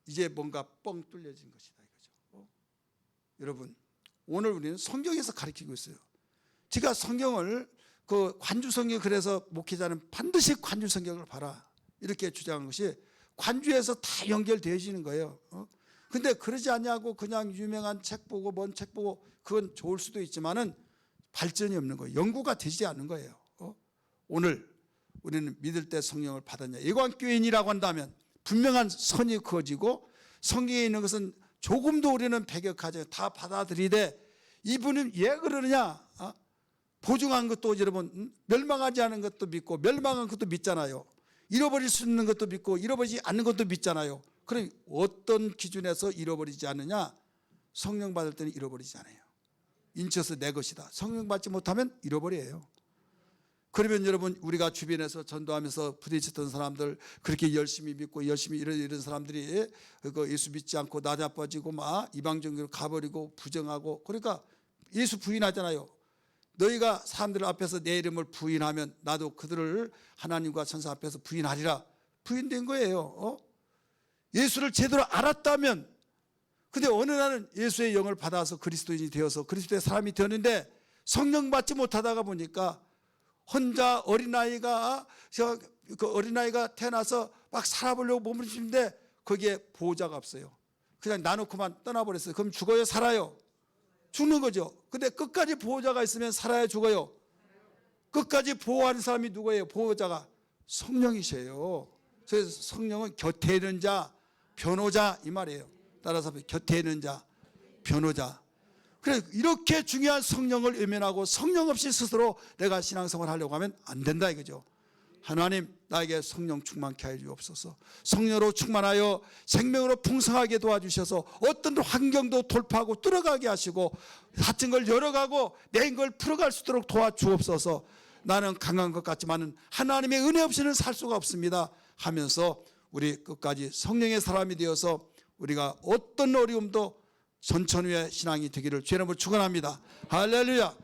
이제 뭔가 뻥 뚫려진 것이다 이거죠. 여러분 오늘 우리는 성경에서 가르치고 있어요. 제가 성경을 그 관주성경 그래서 목회자는 반드시 관주성경을 봐라 이렇게 주장한 것이 관주에서 다 연결되어지는 거예요. 근데 그러지 않냐고 그냥 유명한 책 보고 먼 책 보고 그건 좋을 수도 있지만은 발전이 없는 거예요. 연구가 되지 않는 거예요. 오늘 우리는 믿을 때 성령을 받았냐? 예관교인이라고 한다면 분명한 선이 그어지고 성경에 있는 것은 조금도 우리는 배격하지 다 받아들이되 이분은 왜 그러느냐? 보증한 것도 여러분 멸망하지 않은 것도 믿고 멸망한 것도 믿잖아요. 잃어버릴 수 있는 것도 믿고 잃어버리지 않는 것도 믿잖아요. 그럼 어떤 기준에서 잃어버리지 않느냐? 성령 받을 때는 잃어버리지 않아요. 인쳐서 내 것이다. 성령 받지 못하면 잃어버려요. 그러면 여러분 우리가 주변에서 전도하면서 부딪혔던 사람들 그렇게 열심히 믿고 열심히 이런 사람들이 예수 믿지 않고 나자빠지고 막 이방종교로 가버리고 부정하고 그러니까 예수 부인하잖아요. 너희가 사람들 앞에서 내 이름을 부인하면 나도 그들을 하나님과 천사 앞에서 부인하리라. 부인된 거예요. 예수를 제대로 알았다면 근데 어느 날은 예수의 영을 받아서 그리스도인이 되어서 그리스도의 사람이 되었는데 성령 받지 못하다가 보니까 혼자 어린아이가 태어나서 막 살아보려고 몸부림치는데 거기에 보호자가 없어요. 그냥 나놓고만 떠나버렸어요. 그럼 죽어요 살아요? 죽는 거죠. 근데 끝까지 보호자가 있으면 살아야 죽어요? 끝까지 보호하는 사람이 누구예요? 보호자가 성령이셔요. 그래서 성령은 곁에 있는 자, 변호자 이 말이에요. 따라서 곁에 있는 자, 변호자. 그래 이렇게 중요한 성령을 외면하고 성령 없이 스스로 내가 신앙생활을 하려고 하면 안 된다 이거죠. 하나님 나에게 성령 충만케 하여 주옵소서. 성령으로 충만하여 생명으로 풍성하게 도와주셔서 어떤 환경도 돌파하고 뚫어가게 하시고 닫힌 걸 열어가고 내인 걸 풀어갈 수 있도록 도와주옵소서. 나는 강한 것 같지만 하나님의 은혜 없이는 살 수가 없습니다 하면서 우리 끝까지 성령의 사람이 되어서 우리가 어떤 어려움도 전천후의 신앙이 되기를 주의 이름으로 축원합니다. 할렐루야.